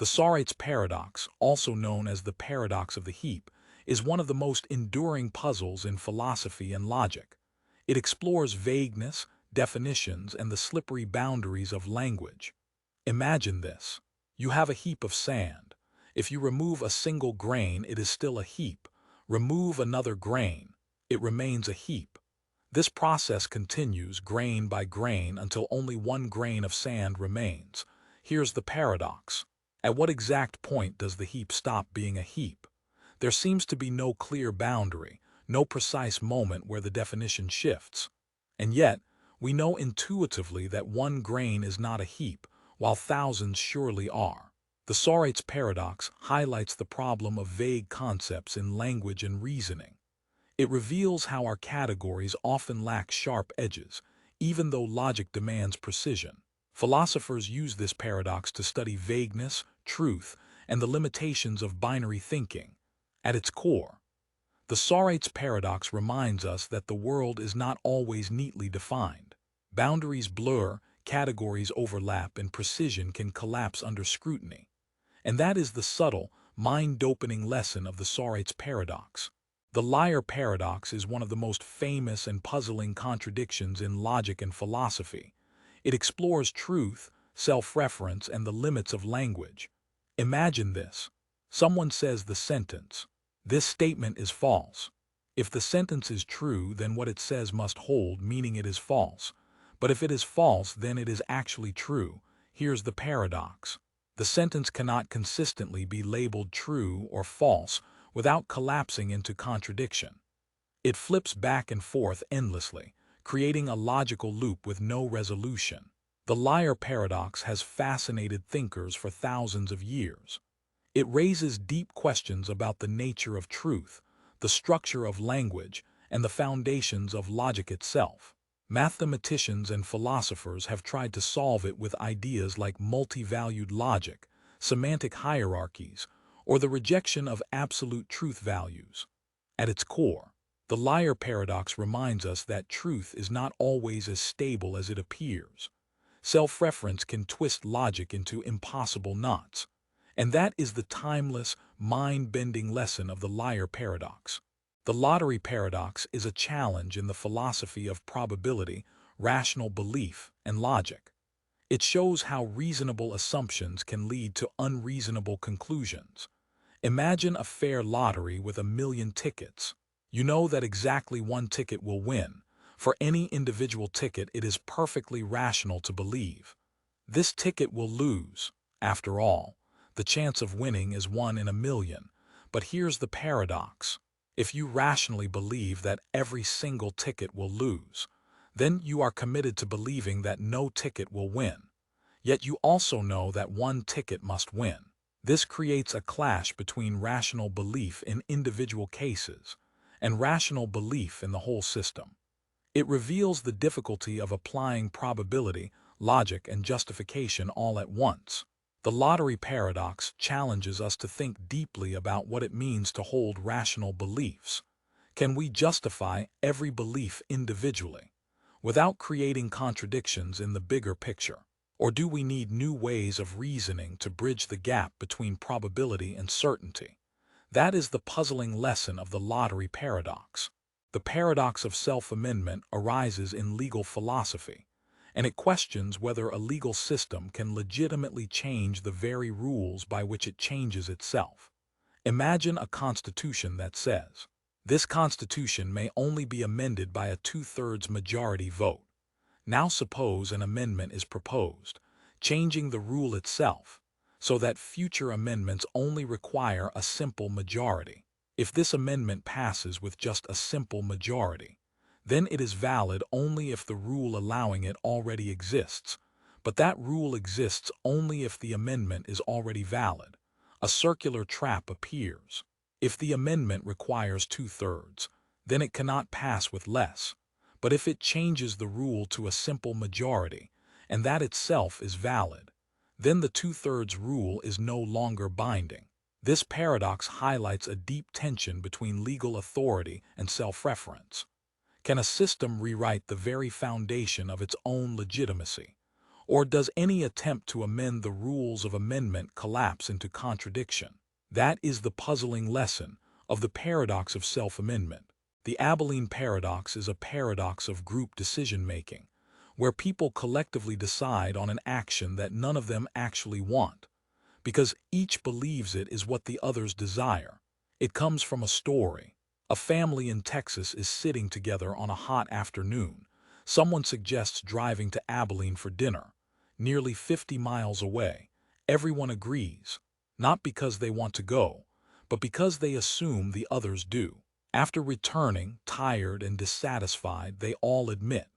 The Sorites Paradox, also known as the Paradox of the Heap, is one of the most enduring puzzles in philosophy and logic. It explores vagueness, definitions, and the slippery boundaries of language. Imagine this. You have a heap of sand. If you remove a single grain, it is still a heap. Remove another grain, it remains a heap. This process continues grain by grain until only one grain of sand remains. Here's the paradox. At what exact point does the heap stop being a heap? There seems to be no clear boundary, no precise moment where the definition shifts. And yet, we know intuitively that one grain is not a heap, while thousands surely are. The Sorites Paradox highlights the problem of vague concepts in language and reasoning. It reveals how our categories often lack sharp edges, even though logic demands precision. Philosophers use this paradox to study vagueness, truth, and the limitations of binary thinking. At its core, the Sorites Paradox reminds us that the world is not always neatly defined. Boundaries blur, categories overlap, and precision can collapse under scrutiny. And that is the subtle, mind-opening lesson of the Sorites Paradox. The liar paradox is one of the most famous and puzzling contradictions in logic and philosophy. It explores truth, self-reference, and the limits of language. Imagine this. Someone says the sentence, "This statement is false." If the sentence is true, then what it says must hold, meaning it is false. But if it is false, then it is actually true. Here's the paradox. The sentence cannot consistently be labeled true or false without collapsing into contradiction. It flips back and forth endlessly, creating a logical loop with no resolution. The liar paradox has fascinated thinkers for thousands of years. It raises deep questions about the nature of truth, the structure of language, and the foundations of logic itself. Mathematicians and philosophers have tried to solve it with ideas like multi-valued logic, semantic hierarchies, or the rejection of absolute truth values. At its core, the liar paradox reminds us that truth is not always as stable as it appears. Self-reference can twist logic into impossible knots. And that is the timeless, mind-bending lesson of the liar paradox. The lottery paradox is a challenge in the philosophy of probability, rational belief, and logic. It shows how reasonable assumptions can lead to unreasonable conclusions. Imagine a fair lottery with 1,000,000 tickets. You know that exactly one ticket will win. For any individual ticket, it is perfectly rational to believe this ticket will lose. After all, the chance of winning is 1 in 1,000,000. But here's the paradox. If you rationally believe that every single ticket will lose, then you are committed to believing that no ticket will win. Yet you also know that one ticket must win. This creates a clash between rational belief in individual cases and rational belief in the whole system. It reveals the difficulty of applying probability, logic, and justification all at once. The lottery paradox challenges us to think deeply about what it means to hold rational beliefs. Can we justify every belief individually, without creating contradictions in the bigger picture? Or do we need new ways of reasoning to bridge the gap between probability and certainty? That is the puzzling lesson of the lottery paradox. The paradox of self-amendment arises in legal philosophy, and it questions whether a legal system can legitimately change the very rules by which it changes itself. Imagine a constitution that says, this constitution may only be amended by a 2/3 majority vote. Now suppose an amendment is proposed, changing the rule itself, so that future amendments only require a simple majority. If this amendment passes with just a simple majority, then it is valid only if the rule allowing it already exists. But that rule exists only if the amendment is already valid. A circular trap appears. If the amendment requires 2/3, then it cannot pass with less. But if it changes the rule to a simple majority, and that itself is valid, then the 2/3 rule is no longer binding. This paradox highlights a deep tension between legal authority and self-reference. Can a system rewrite the very foundation of its own legitimacy? Or does any attempt to amend the rules of amendment collapse into contradiction? That is the puzzling lesson of the paradox of self-amendment. The Abilene Paradox is a paradox of group decision-making, where people collectively decide on an action that none of them actually want, because each believes it is what the others desire. It comes from a story. A family in Texas is sitting together on a hot afternoon. Someone suggests driving to Abilene for dinner, nearly 50 miles away. Everyone agrees, not because they want to go, but because they assume the others do. After returning, tired and dissatisfied, they all admit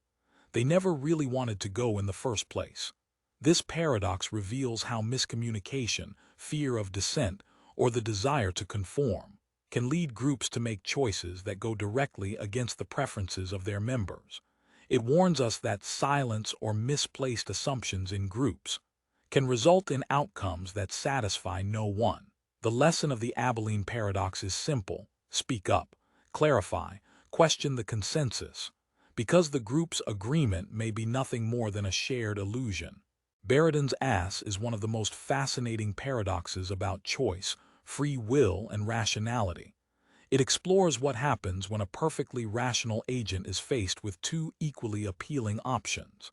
they never really wanted to go in the first place. This paradox reveals how miscommunication, fear of dissent, or the desire to conform can lead groups to make choices that go directly against the preferences of their members. It warns us that silence or misplaced assumptions in groups can result in outcomes that satisfy no one. The lesson of the Abilene Paradox is simple: speak up, clarify, question the consensus, because the group's agreement may be nothing more than a shared illusion. Buridan's ass is one of the most fascinating paradoxes about choice, free will, and rationality. It explores what happens when a perfectly rational agent is faced with two equally appealing options.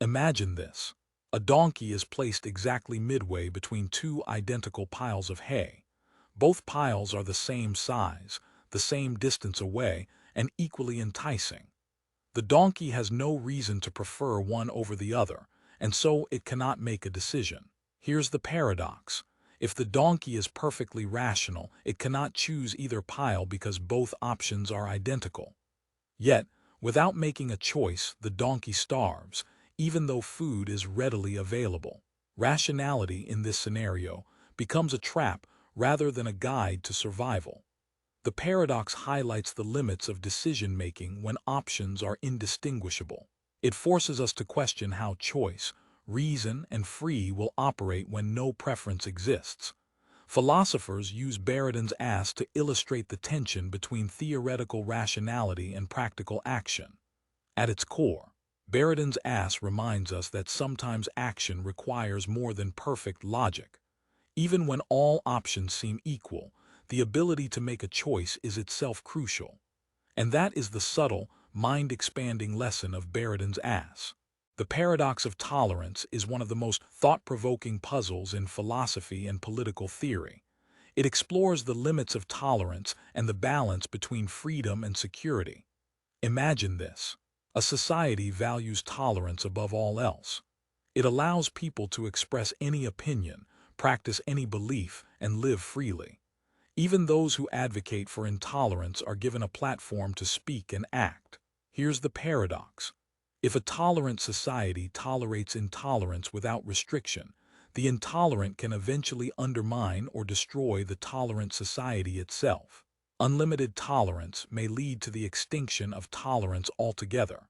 Imagine this. A donkey is placed exactly midway between two identical piles of hay. Both piles are the same size, the same distance away, and equally enticing. The donkey has no reason to prefer one over the other, and so it cannot make a decision. Here's the paradox. If the donkey is perfectly rational, it cannot choose either pile because both options are identical. Yet, without making a choice, the donkey starves, even though food is readily available. Rationality in this scenario becomes a trap rather than a guide to survival. The paradox highlights the limits of decision-making when options are indistinguishable. It forces us to question how choice, reason, and free will operate when no preference exists. Philosophers use Buridan's ass to illustrate the tension between theoretical rationality and practical action. At its core, Buridan's ass reminds us that sometimes action requires more than perfect logic. Even when all options seem equal, the ability to make a choice is itself crucial. And that is the subtle, mind-expanding lesson of Buridan's ass. The paradox of tolerance is one of the most thought-provoking puzzles in philosophy and political theory. It explores the limits of tolerance and the balance between freedom and security. Imagine this. A society values tolerance above all else. It allows people to express any opinion, practice any belief, and live freely. Even those who advocate for intolerance are given a platform to speak and act. Here's the paradox. If a tolerant society tolerates intolerance without restriction, the intolerant can eventually undermine or destroy the tolerant society itself. Unlimited tolerance may lead to the extinction of tolerance altogether.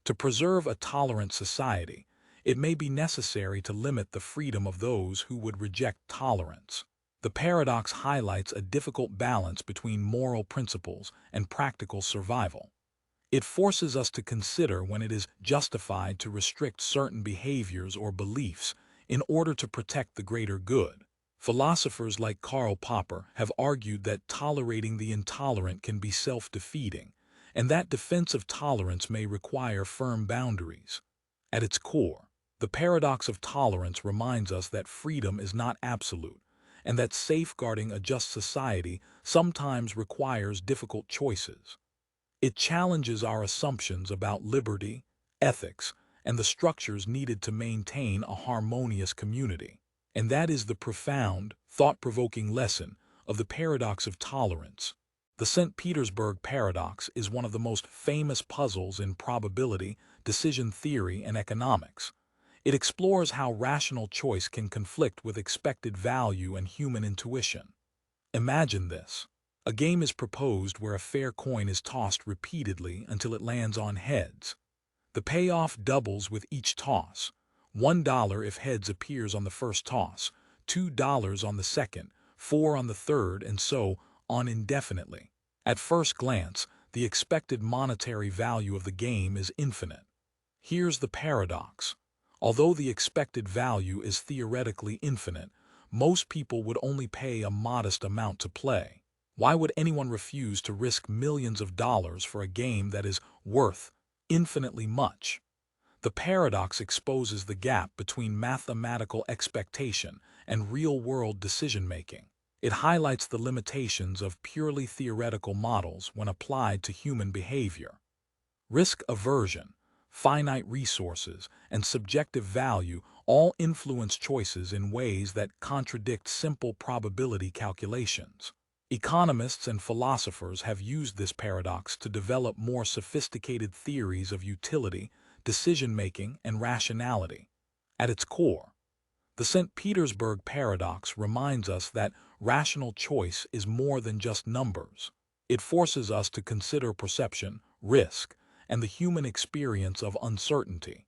To preserve a tolerant society, it may be necessary to limit the freedom of those who would reject tolerance. The paradox highlights a difficult balance between moral principles and practical survival. It forces us to consider when it is justified to restrict certain behaviors or beliefs in order to protect the greater good. Philosophers like Karl Popper have argued that tolerating the intolerant can be self-defeating, and that defense of tolerance may require firm boundaries. At its core, the paradox of tolerance reminds us that freedom is not absolute, and that safeguarding a just society sometimes requires difficult choices. It challenges our assumptions about liberty, ethics, and the structures needed to maintain a harmonious community. And that is the profound, thought-provoking lesson of the paradox of tolerance. The St. Petersburg Paradox is one of the most famous puzzles in probability, decision theory, and economics. It explores how rational choice can conflict with expected value and human intuition. Imagine this. A game is proposed where a fair coin is tossed repeatedly until it lands on heads. The payoff doubles with each toss. $1 if heads appears on the first toss, $2 on the second, $4 on the third, and so on indefinitely. At first glance, the expected monetary value of the game is infinite. Here's the paradox. Although the expected value is theoretically infinite, most people would only pay a modest amount to play. Why would anyone refuse to risk millions of dollars for a game that is worth infinitely much? The paradox exposes the gap between mathematical expectation and real-world decision-making. It highlights the limitations of purely theoretical models when applied to human behavior. Risk aversion, finite resources, and subjective value all influence choices in ways that contradict simple probability calculations. Economists and philosophers have used this paradox to develop more sophisticated theories of utility, decision-making, and rationality. At its core, the St. Petersburg Paradox reminds us that rational choice is more than just numbers. It forces us to consider perception, risk, and the human experience of uncertainty.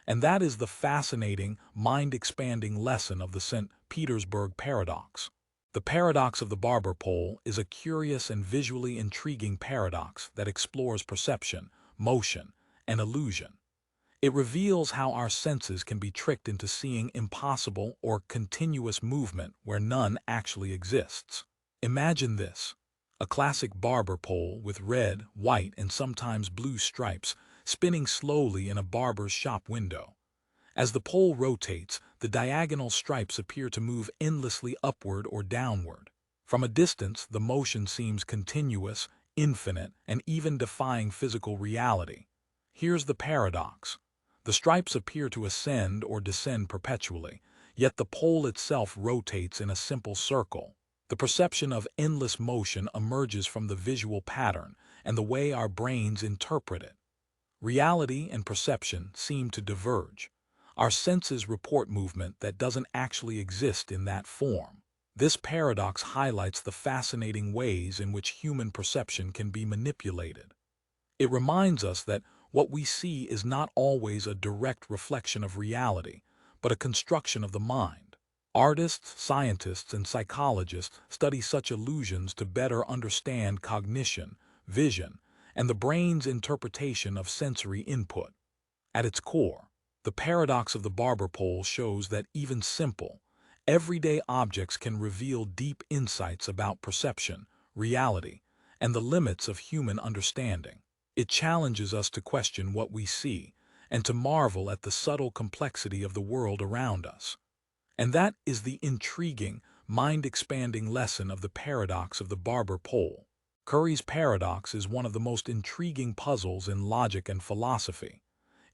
And that is the fascinating, mind-expanding lesson of the St. Petersburg Paradox. The paradox of the Barber pole is a curious and visually intriguing paradox that explores perception, motion, and illusion. It reveals how our senses can be tricked into seeing impossible or continuous movement where none actually exists. Imagine this: a classic barber pole with red, white, and sometimes blue stripes spinning slowly in a barber's shop window. As the pole rotates, the diagonal stripes appear to move endlessly upward or downward. From a distance, the motion seems continuous, infinite, and even defying physical reality. Here's the paradox. The stripes appear to ascend or descend perpetually, yet the pole itself rotates in a simple circle. The perception of endless motion emerges from the visual pattern and the way our brains interpret it. Reality and perception seem to diverge. Our senses report movement that doesn't actually exist in that form. This paradox highlights the fascinating ways in which human perception can be manipulated. It reminds us that what we see is not always a direct reflection of reality, but a construction of the mind. Artists, scientists, and psychologists study such illusions to better understand cognition, vision, and the brain's interpretation of sensory input. At its core, the paradox of the barber pole shows that even simple, everyday objects can reveal deep insights about perception, reality, and the limits of human understanding. It challenges us to question what we see and to marvel at the subtle complexity of the world around us. And that is the intriguing, mind-expanding lesson of the paradox of the barber pole. Curry's paradox is one of the most intriguing puzzles in logic and philosophy.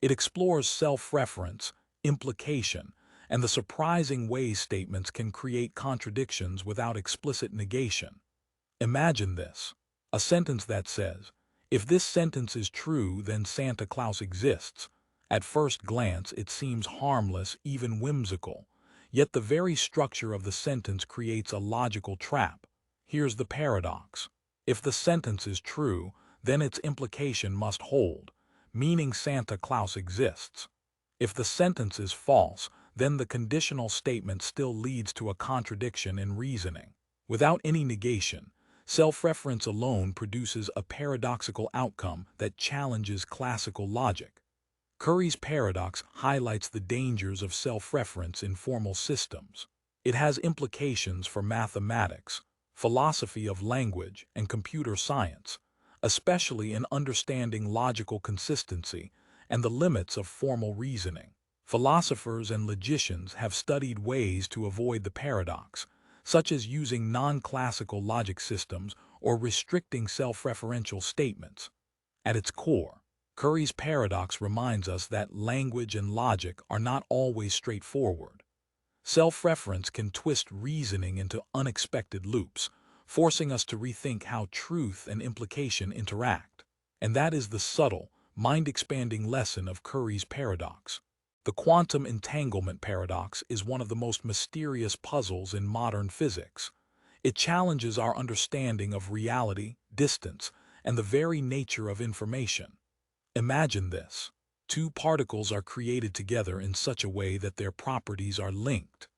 It explores self-reference, implication, and the surprising ways statements can create contradictions without explicit negation. Imagine this: a sentence that says, "If this sentence is true, then Santa Claus exists." At first glance, it seems harmless, even whimsical, yet the very structure of the sentence creates a logical trap. Here's the paradox: if the sentence is true, then its implication must hold, meaning Santa Claus exists. If the sentence is false, then the conditional statement still leads to a contradiction in reasoning. Without any negation, self-reference alone produces a paradoxical outcome that challenges classical logic. Curry's paradox highlights the dangers of self-reference in formal systems. It has implications for mathematics, philosophy of language, and computer science, especially in understanding logical consistency and the limits of formal reasoning. Philosophers and logicians have studied ways to avoid the paradox, such as using non-classical logic systems or restricting self-referential statements. At its core, Curry's paradox reminds us that language and logic are not always straightforward. Self-reference can twist reasoning into unexpected loops, forcing us to rethink how truth and implication interact. And that is the subtle, mind-expanding lesson of Curry's paradox. The quantum entanglement paradox is one of the most mysterious puzzles in modern physics. It challenges our understanding of reality, distance, and the very nature of information. Imagine this: two particles are created together in such a way that their properties are linked.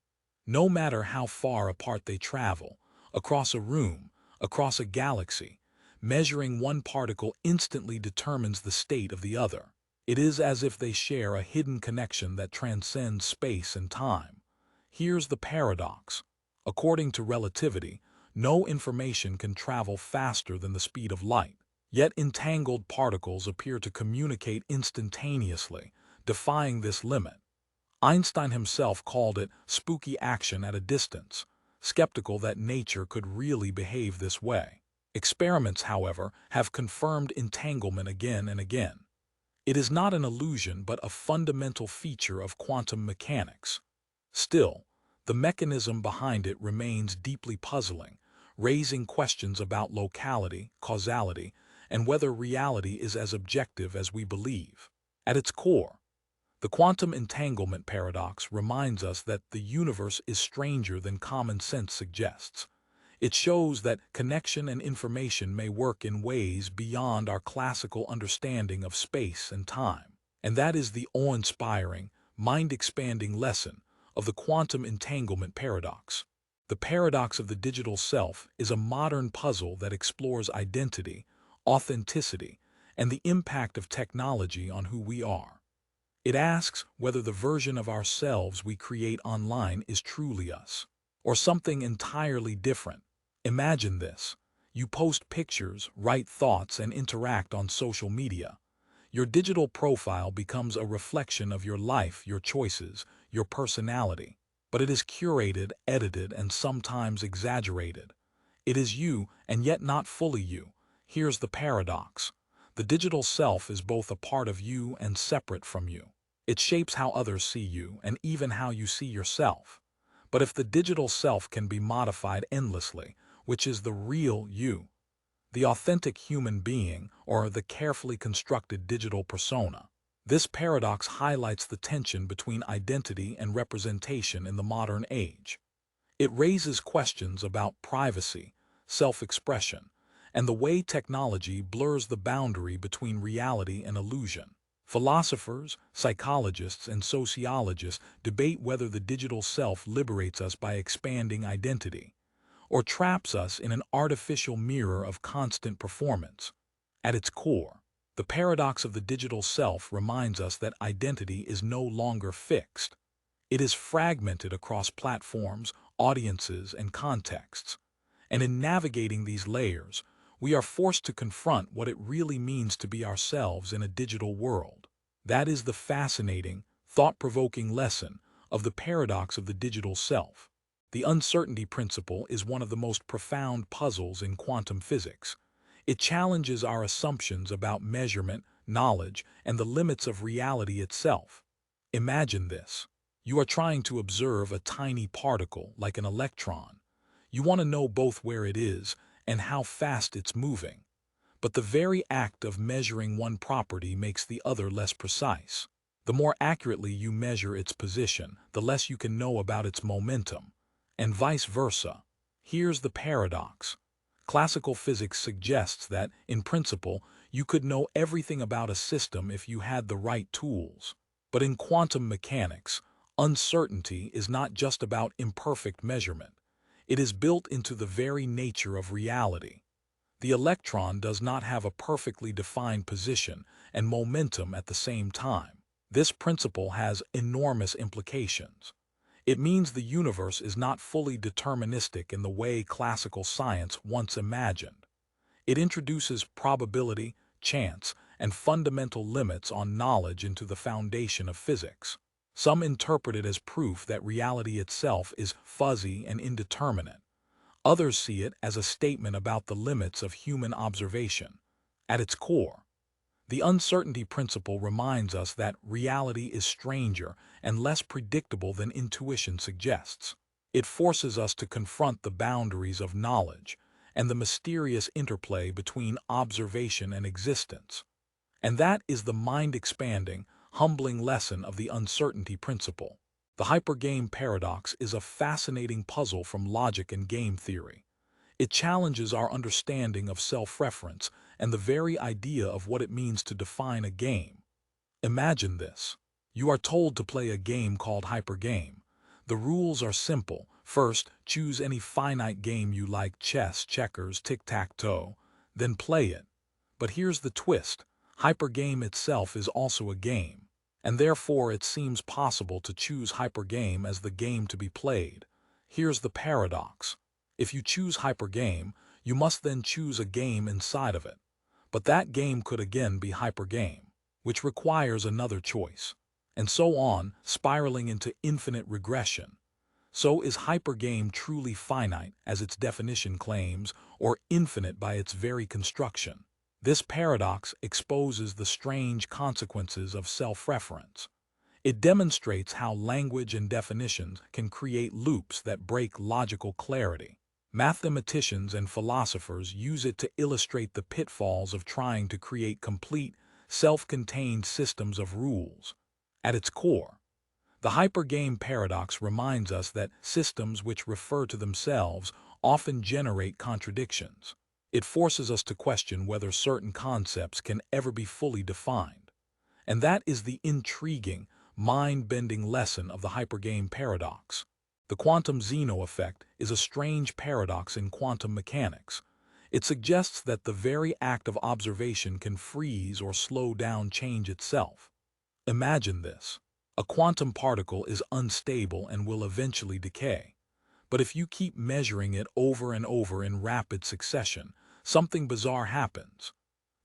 No matter how far apart they travel, across a room, across a galaxy, measuring one particle instantly determines the state of the other. It is as if they share a hidden connection that transcends space and time. Here's the paradox. According to relativity, no information can travel faster than the speed of light. Yet entangled particles appear to communicate instantaneously, defying this limit. Einstein himself called it spooky action at a distance, skeptical that nature could really behave this way. Experiments, however, have confirmed entanglement again and again. It is not an illusion but a fundamental feature of quantum mechanics. Still, the mechanism behind it remains deeply puzzling, raising questions about locality, causality, and whether reality is as objective as we believe. At its core, the quantum entanglement paradox reminds us that the universe is stranger than common sense suggests. It shows that connection and information may work in ways beyond our classical understanding of space and time. And that is the awe-inspiring, mind-expanding lesson of the quantum entanglement paradox. The paradox of the digital self is a modern puzzle that explores identity, authenticity, and the impact of technology on who we are. It asks whether the version of ourselves we create online is truly us, or something entirely different. Imagine this. You post pictures, write thoughts, and interact on social media. Your digital profile becomes a reflection of your life, your choices, your personality. But it is curated, edited, and sometimes exaggerated. It is you, and yet not fully you. Here's the paradox. The digital self is both a part of you and separate from you. It shapes how others see you, and even how you see yourself. But if the digital self can be modified endlessly, which is the real you, the authentic human being, or the carefully constructed digital persona? This paradox highlights the tension between identity and representation in the modern age. It raises questions about privacy, self-expression, and the way technology blurs the boundary between reality and illusion. Philosophers, psychologists, and sociologists debate whether the digital self liberates us by expanding identity, or traps us in an artificial mirror of constant performance. At its core, the paradox of the digital self reminds us that identity is no longer fixed. It is fragmented across platforms, audiences, and contexts. And in navigating these layers, we are forced to confront what it really means to be ourselves in a digital world. That is the fascinating, thought-provoking lesson of the paradox of the digital self. The uncertainty principle is one of the most profound puzzles in quantum physics. It challenges our assumptions about measurement, knowledge, and the limits of reality itself. Imagine this. You are trying to observe a tiny particle like an electron. You want to know both where it is and how fast it's moving. But the very act of measuring one property makes the other less precise. The more accurately you measure its position, the less you can know about its momentum, and vice versa. Here's the paradox. Classical physics suggests that, in principle, you could know everything about a system if you had the right tools. But in quantum mechanics, uncertainty is not just about imperfect measurement. It is built into the very nature of reality. The electron does not have a perfectly defined position and momentum at the same time. This principle has enormous implications. It means the universe is not fully deterministic in the way classical science once imagined. It introduces probability, chance, and fundamental limits on knowledge into the foundation of physics. Some interpret it as proof that reality itself is fuzzy and indeterminate. Others see it as a statement about the limits of human observation. At its core, the uncertainty principle reminds us that reality is stranger and less predictable than intuition suggests. It forces us to confront the boundaries of knowledge and the mysterious interplay between observation and existence. And that is the mind-expanding, humbling lesson of the uncertainty principle. The Hypergame Paradox is a fascinating puzzle from logic and game theory. It challenges our understanding of self-reference and the very idea of what it means to define a game. Imagine this. You are told to play a game called Hypergame. The rules are simple. First, choose any finite game you like: chess, checkers, tic-tac-toe, then play it. But here's the twist. Hypergame itself is also a game, and therefore it seems possible to choose Hypergame as the game to be played. Here's the paradox. If you choose Hypergame, you must then choose a game inside of it. But that game could again be Hypergame, which requires another choice, and so on, spiraling into infinite regression. So is Hypergame truly finite, as its definition claims, or infinite by its very construction? This paradox exposes the strange consequences of self-reference. It demonstrates how language and definitions can create loops that break logical clarity. Mathematicians and philosophers use it to illustrate the pitfalls of trying to create complete, self-contained systems of rules. At its core, the Hypergame paradox reminds us that systems which refer to themselves often generate contradictions. It forces us to question whether certain concepts can ever be fully defined. And that is the intriguing, mind-bending lesson of the Hypergame paradox. The quantum Zeno effect is a strange paradox in quantum mechanics. It suggests that the very act of observation can freeze or slow down change itself. Imagine this. A quantum particle is unstable and will eventually decay. But if you keep measuring it over and over in rapid succession, something bizarre happens.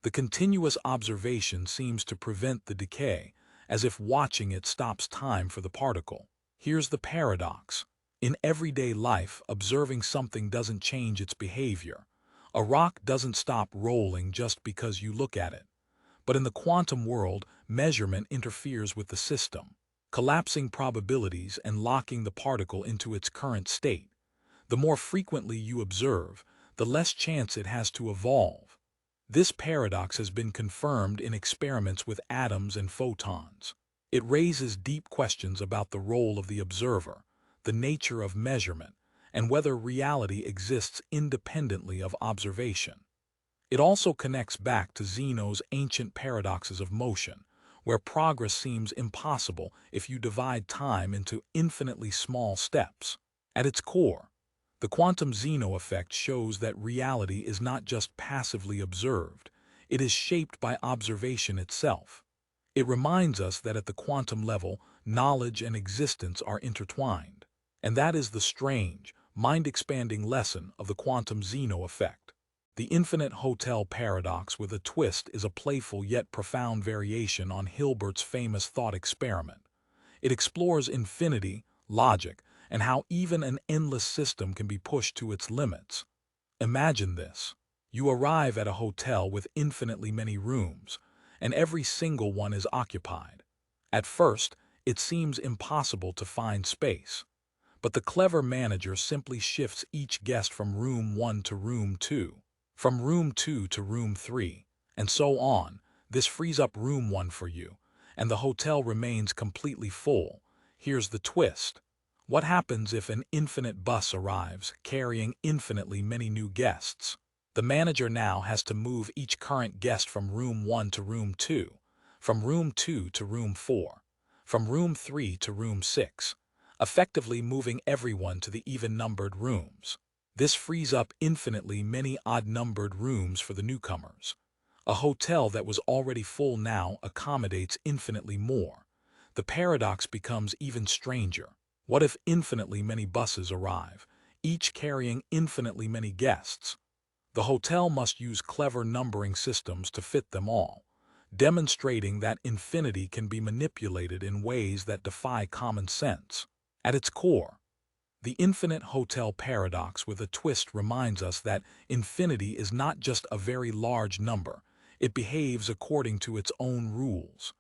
The continuous observation seems to prevent the decay, as if watching it stops time for the particle. Here's the paradox. In everyday life, observing something doesn't change its behavior. A rock doesn't stop rolling just because you look at it. But in the quantum world, measurement interferes with the system, collapsing probabilities and locking the particle into its current state. The more frequently you observe, the less chance it has to evolve. This paradox has been confirmed in experiments with atoms and photons. It raises deep questions about the role of the observer, the nature of measurement, and whether reality exists independently of observation. It also connects back to Zeno's ancient paradoxes of motion, where progress seems impossible if you divide time into infinitely small steps. At its core, the quantum Zeno effect shows that reality is not just passively observed, it is shaped by observation itself. It reminds us that at the quantum level, knowledge and existence are intertwined. And that is the strange, mind-expanding lesson of the quantum Zeno effect. The infinite hotel paradox with a twist is a playful yet profound variation on Hilbert's famous thought experiment. It explores infinity, logic, and how even an endless system can be pushed to its limits. Imagine this. You arrive at a hotel with infinitely many rooms, and every single one is occupied. At first, it seems impossible to find space. But the clever manager simply shifts each guest from room 1 to room 2, from room 2 to room 3, and so on. This frees up room 1 for you, and the hotel remains completely full. Here's the twist. What happens if an infinite bus arrives, carrying infinitely many new guests? The manager now has to move each current guest from room 1 to room 2, from room 2 to room 4, from room 3 to room 6, effectively moving everyone to the even-numbered rooms. This frees up infinitely many odd-numbered rooms for the newcomers. A hotel that was already full now accommodates infinitely more. The paradox becomes even stranger. What if infinitely many buses arrive, each carrying infinitely many guests? The hotel must use clever numbering systems to fit them all, demonstrating that infinity can be manipulated in ways that defy common sense. At its core, the infinite hotel paradox with a twist reminds us that infinity is not just a very large number, it behaves according to its own rules.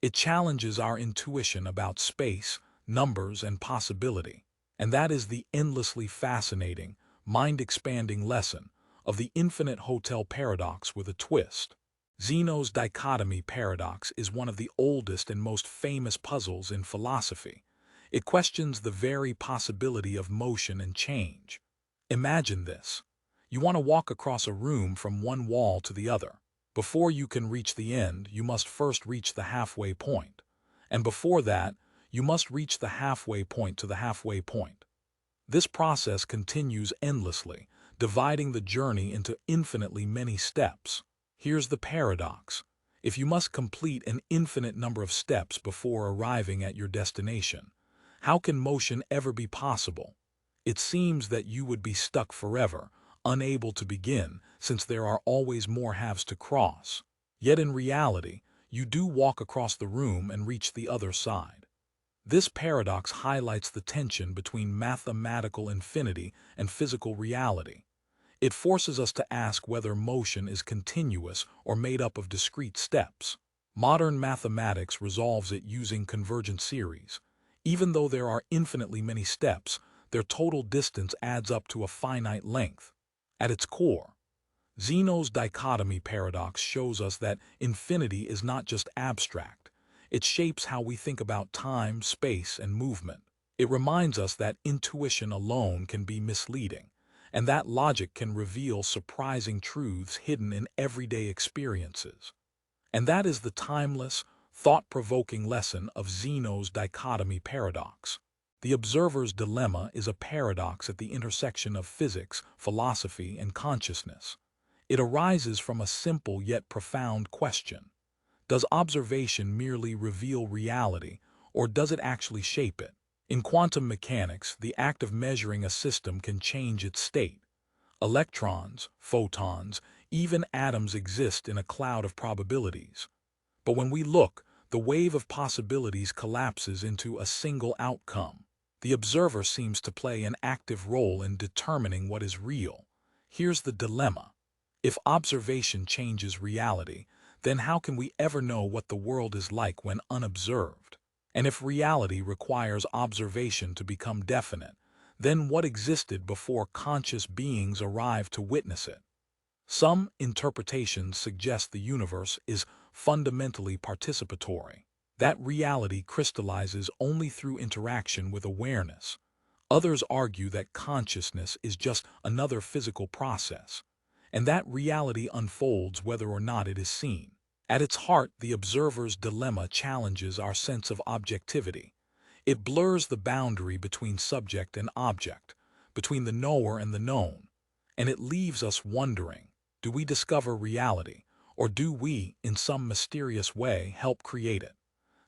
It challenges our intuition about space, numbers, and possibility, and that is the endlessly fascinating, mind-expanding lesson of the infinite hotel paradox with a twist. Zeno's Dichotomy paradox is one of the oldest and most famous puzzles in philosophy. It questions the very possibility of motion and change. Imagine this. You want to walk across a room from one wall to the other. Before you can reach the end, you must first reach the halfway point. And before that, you must reach the halfway point to the halfway point. This process continues endlessly, dividing the journey into infinitely many steps. Here's the paradox. If you must complete an infinite number of steps before arriving at your destination, how can motion ever be possible? It seems that you would be stuck forever, unable to begin, since there are always more halves to cross. Yet in reality, you do walk across the room and reach the other side. This paradox highlights the tension between mathematical infinity and physical reality. It forces us to ask whether motion is continuous or made up of discrete steps. Modern mathematics resolves it using convergent series. Even though there are infinitely many steps, their total distance adds up to a finite length. At its core, Zeno's Dichotomy paradox shows us that infinity is not just abstract. It shapes how we think about time, space, and movement. It reminds us that intuition alone can be misleading, and that logic can reveal surprising truths hidden in everyday experiences. And that is the timeless, thought-provoking lesson of Zeno's Dichotomy Paradox. The observer's dilemma is a paradox at the intersection of physics, philosophy, and consciousness. It arises from a simple yet profound question. Does observation merely reveal reality, or does it actually shape it? In quantum mechanics, the act of measuring a system can change its state. Electrons, photons, even atoms exist in a cloud of probabilities. But when we look, the wave of possibilities collapses into a single outcome. The observer seems to play an active role in determining what is real. Here's the dilemma. If observation changes reality, then how can we ever know what the world is like when unobserved? And if reality requires observation to become definite, then what existed before conscious beings arrived to witness it? Some interpretations suggest the universe is fundamentally participatory, that reality crystallizes only through interaction with awareness. Others argue that consciousness is just another physical process, and that reality unfolds whether or not it is seen. At its heart, the observer's dilemma challenges our sense of objectivity. It blurs the boundary between subject and object, between the knower and the known, and it leaves us wondering, do we discover reality, or do we, in some mysterious way, help create it?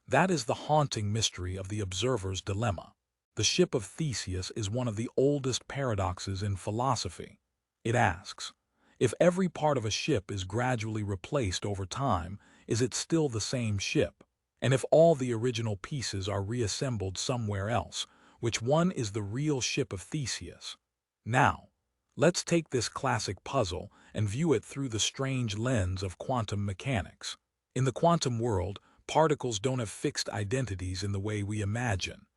That is the haunting mystery of the observer's dilemma. The Ship of Theseus is one of the oldest paradoxes in philosophy. It asks, if every part of a ship is gradually replaced over time, is it still the same ship? And if all the original pieces are reassembled somewhere else, which one is the real Ship of Theseus? Now, let's take this classic puzzle and view it through the strange lens of quantum mechanics. In the quantum world, particles don't have fixed identities in the way we imagine.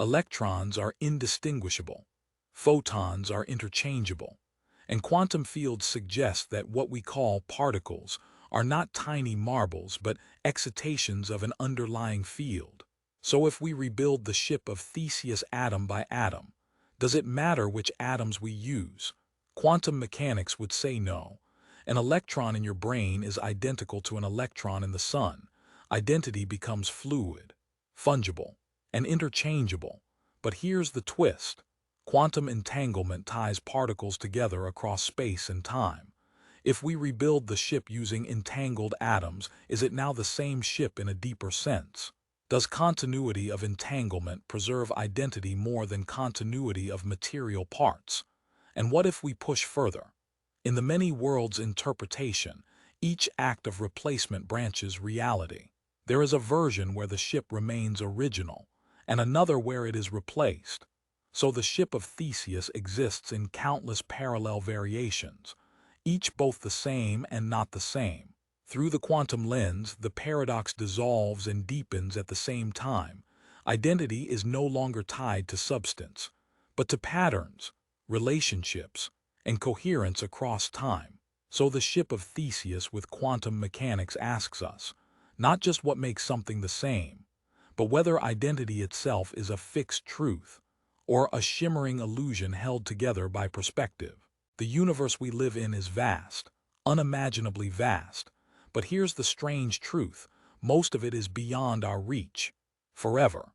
Electrons are indistinguishable. Photons are interchangeable. And quantum fields suggest that what we call particles are not tiny marbles but excitations of an underlying field. So if we rebuild the Ship of Theseus atom by atom, does it matter which atoms we use? Quantum mechanics would say no. An electron in your brain is identical to an electron in the sun. Identity becomes fluid, fungible, and interchangeable. But here's the twist. Quantum entanglement ties particles together across space and time. If we rebuild the ship using entangled atoms, is it now the same ship in a deeper sense? Does continuity of entanglement preserve identity more than continuity of material parts? And what if we push further? In the many worlds interpretation, each act of replacement branches reality. There is a version where the ship remains original, and another where it is replaced. So the Ship of Theseus exists in countless parallel variations, each both the same and not the same. Through the quantum lens, the paradox dissolves and deepens at the same time. Identity is no longer tied to substance, but to patterns, relationships, and coherence across time. So the Ship of Theseus with quantum mechanics asks us, not just what makes something the same, but whether identity itself is a fixed truth, or a shimmering illusion held together by perspective. The universe we live in is vast, unimaginably vast, but here's the strange truth, most of it is beyond our reach. Forever.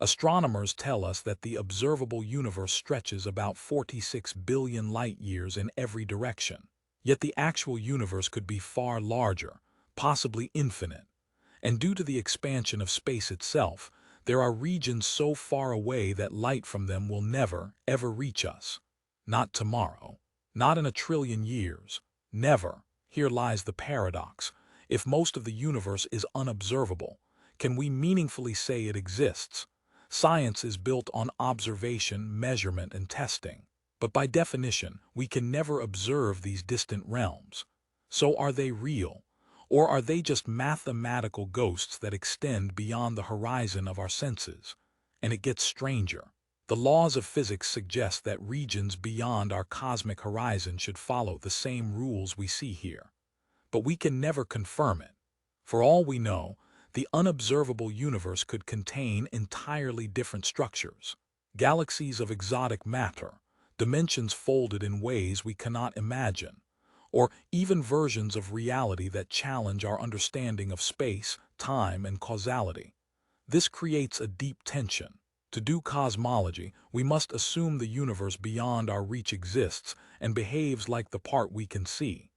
Astronomers tell us that the observable universe stretches about 46 billion light-years in every direction. Yet the actual universe could be far larger, possibly infinite. And due to the expansion of space itself, there are regions so far away that light from them will never, ever reach us. Not tomorrow. Not in a trillion years. Never. Here lies the paradox. If most of the universe is unobservable, can we meaningfully say it exists? Science is built on observation, measurement, and testing. But by definition, we can never observe these distant realms. So are they real? Or are they just mathematical ghosts that extend beyond the horizon of our senses? And it gets stranger. The laws of physics suggest that regions beyond our cosmic horizon should follow the same rules we see here. But we can never confirm it. For all we know, the unobservable universe could contain entirely different structures. Galaxies of exotic matter, dimensions folded in ways we cannot imagine, or even versions of reality that challenge our understanding of space, time, and causality. This creates a deep tension. To do cosmology, we must assume the universe beyond our reach exists and behaves like the part we can see.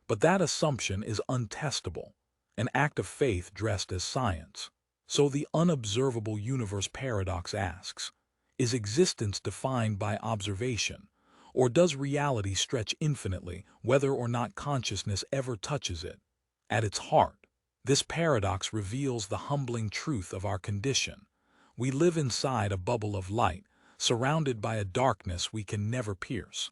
But that assumption is untestable, an act of faith dressed as science. So the unobservable universe paradox asks, is existence defined by observation, or does reality stretch infinitely whether or not consciousness ever touches it? At its heart, this paradox reveals the humbling truth of our condition. We live inside a bubble of light, surrounded by a darkness we can never pierce.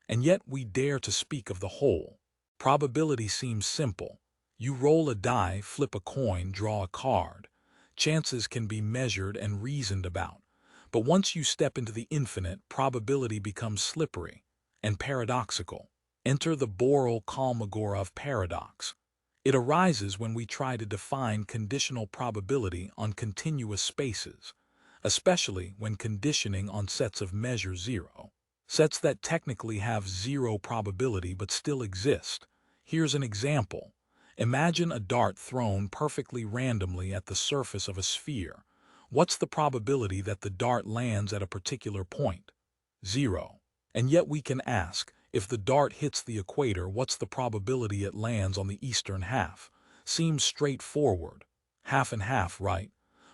And yet we dare to speak of the whole. Probability seems simple. You roll a die, flip a coin, draw a card. Chances can be measured and reasoned about. But once you step into the infinite, probability becomes slippery and paradoxical. Enter the Borel-Kolmogorov paradox. It arises when we try to define conditional probability on continuous spaces, especially when conditioning on sets of measure zero. Sets that technically have zero probability but still exist. Here's an example. Imagine a dart thrown perfectly randomly at the surface of a sphere. What's the probability that the dart lands at a particular point? Zero. And yet we can ask, if the dart hits the equator, what's the probability it lands on the eastern half? Seems straightforward. Half and half, right?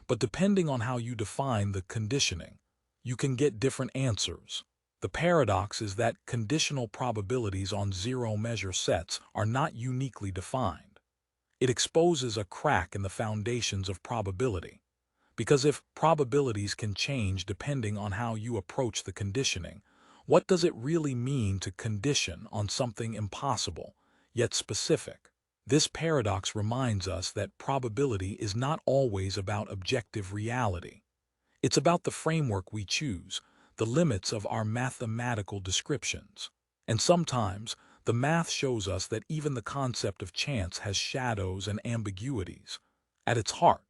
But depending on how you define the conditioning, you can get different answers. The paradox is that conditional probabilities on zero-measure sets are not uniquely defined. It exposes a crack in the foundations of probability. Because if probabilities can change depending on how you approach the conditioning, what does it really mean to condition on something impossible, yet specific? This paradox reminds us that probability is not always about objective reality. It's about the framework we choose, the limits of our mathematical descriptions. And sometimes, the math shows us that even the concept of chance has shadows and ambiguities. At its heart,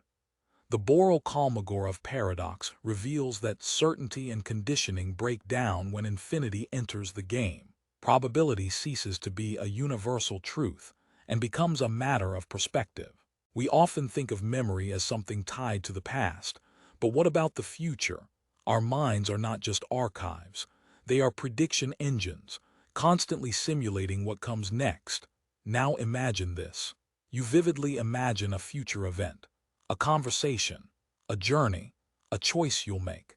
the Borel-Kolmogorov paradox reveals that certainty and conditioning break down when infinity enters the game. Probability ceases to be a universal truth and becomes a matter of perspective. We often think of memory as something tied to the past, but what about the future? Our minds are not just archives. They are prediction engines, constantly simulating what comes next. Now imagine this. You vividly imagine a future event. A conversation, a journey, a choice you'll make.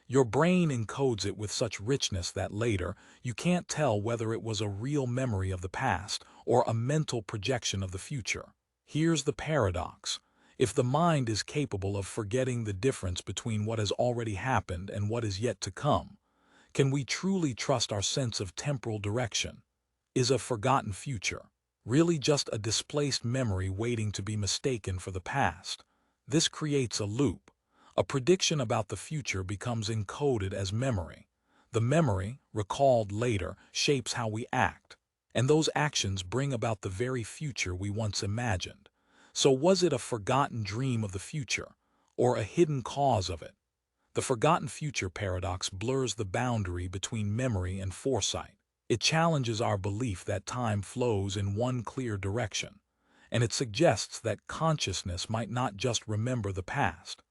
Your brain encodes it with such richness that later you can't tell whether it was a real memory of the past or a mental projection of the future. Here's the paradox. If the mind is capable of forgetting the difference between what has already happened and what is yet to come, can we truly trust our sense of temporal direction? Is a forgotten future really just a displaced memory waiting to be mistaken for the past? This creates a loop. A prediction about the future becomes encoded as memory. The memory, recalled later, shapes how we act. And those actions bring about the very future we once imagined. So was it a forgotten dream of the future, or a hidden cause of it? The forgotten future paradox blurs the boundary between memory and foresight. It challenges our belief that time flows in one clear direction. And it suggests that consciousness might not just remember the past,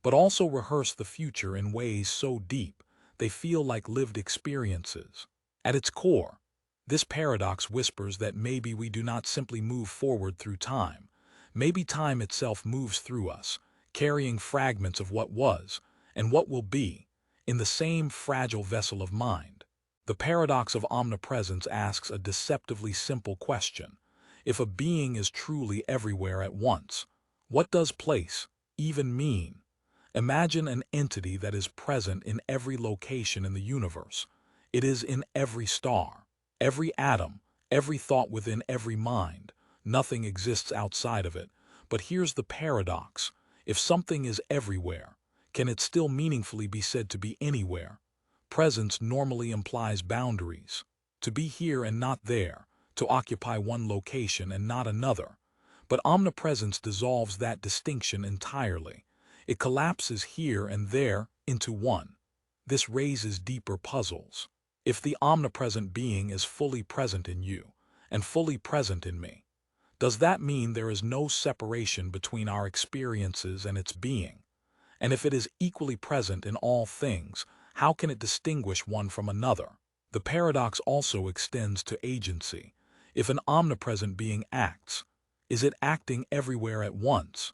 but also rehearse the future in ways so deep they feel like lived experiences. At its core, this paradox whispers that maybe we do not simply move forward through time, Maybe time itself moves through us, carrying fragments of what was, and what will be, in the same fragile vessel of mind. The paradox of omnipresence asks a deceptively simple question. If a being is truly everywhere at once, what does place even mean? Imagine an entity that is present in every location in the universe. It is in every star, every atom, every thought within every mind. Nothing exists outside of it. But here's the paradox. If something is everywhere, can it still meaningfully be said to be anywhere? Presence normally implies boundaries. To be here and not there, to occupy one location and not another. But omnipresence dissolves that distinction entirely. It collapses here and there into one. This raises deeper puzzles. If the omnipresent being is fully present in you and fully present in me, does that mean there is no separation between our experiences and its being? And if it is equally present in all things, how can it distinguish one from another? The paradox also extends to agency. If an omnipresent being acts, is it acting everywhere at once?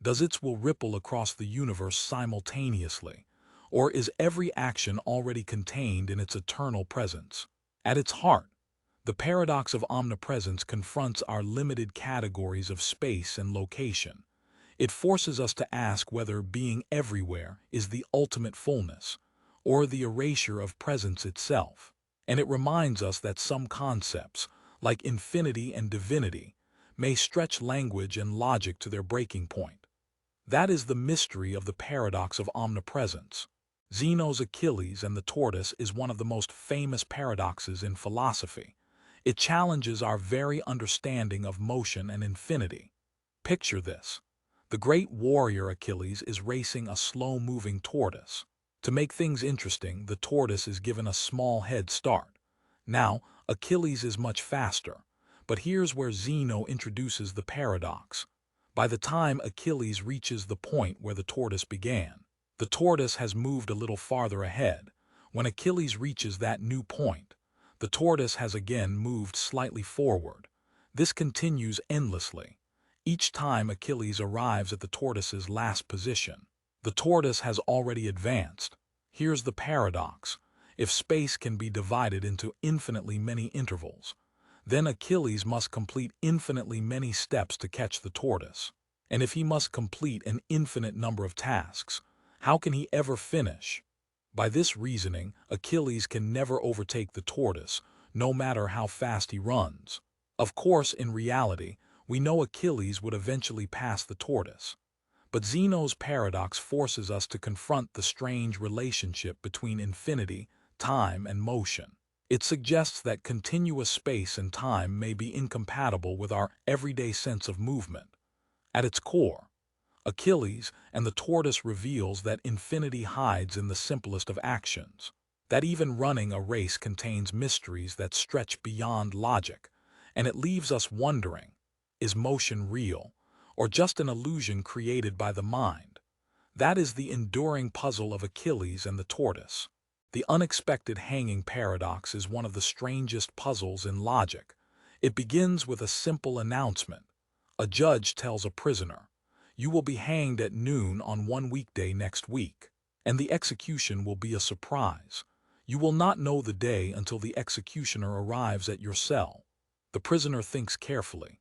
Does its will ripple across the universe simultaneously? Or is every action already contained in its eternal presence? At its heart, the paradox of omnipresence confronts our limited categories of space and location. It forces us to ask whether being everywhere is the ultimate fullness, or the erasure of presence itself. And it reminds us that some concepts, like infinity and divinity, may stretch language and logic to their breaking point. That is the mystery of the paradox of omnipresence. Zeno's Achilles and the Tortoise is one of the most famous paradoxes in philosophy. It challenges our very understanding of motion and infinity. Picture this. The great warrior Achilles is racing a slow-moving tortoise. To make things interesting, the tortoise is given a small head start. Now, Achilles is much faster. But here's where Zeno introduces the paradox. By the time Achilles reaches the point where the tortoise began, the tortoise has moved a little farther ahead. When Achilles reaches that new point, the tortoise has again moved slightly forward. This continues endlessly. Each time Achilles arrives at the tortoise's last position, the tortoise has already advanced. Here's the paradox. If space can be divided into infinitely many intervals, then Achilles must complete infinitely many steps to catch the tortoise. And if he must complete an infinite number of tasks, how can he ever finish? By this reasoning, Achilles can never overtake the tortoise, no matter how fast he runs. Of course, in reality, we know Achilles would eventually pass the tortoise. But Zeno's paradox forces us to confront the strange relationship between infinity, time, and motion. It suggests that continuous space and time may be incompatible with our everyday sense of movement. At its core, Achilles and the tortoise reveals that infinity hides in the simplest of actions, that even running a race contains mysteries that stretch beyond logic, and it leaves us wondering, is motion real, or just an illusion created by the mind? That is the enduring puzzle of Achilles and the tortoise. The unexpected hanging paradox is one of the strangest puzzles in logic. It begins with a simple announcement. A judge tells a prisoner, "You will be hanged at noon on one weekday next week, and the execution will be a surprise. You will not know the day until the executioner arrives at your cell." The prisoner thinks carefully.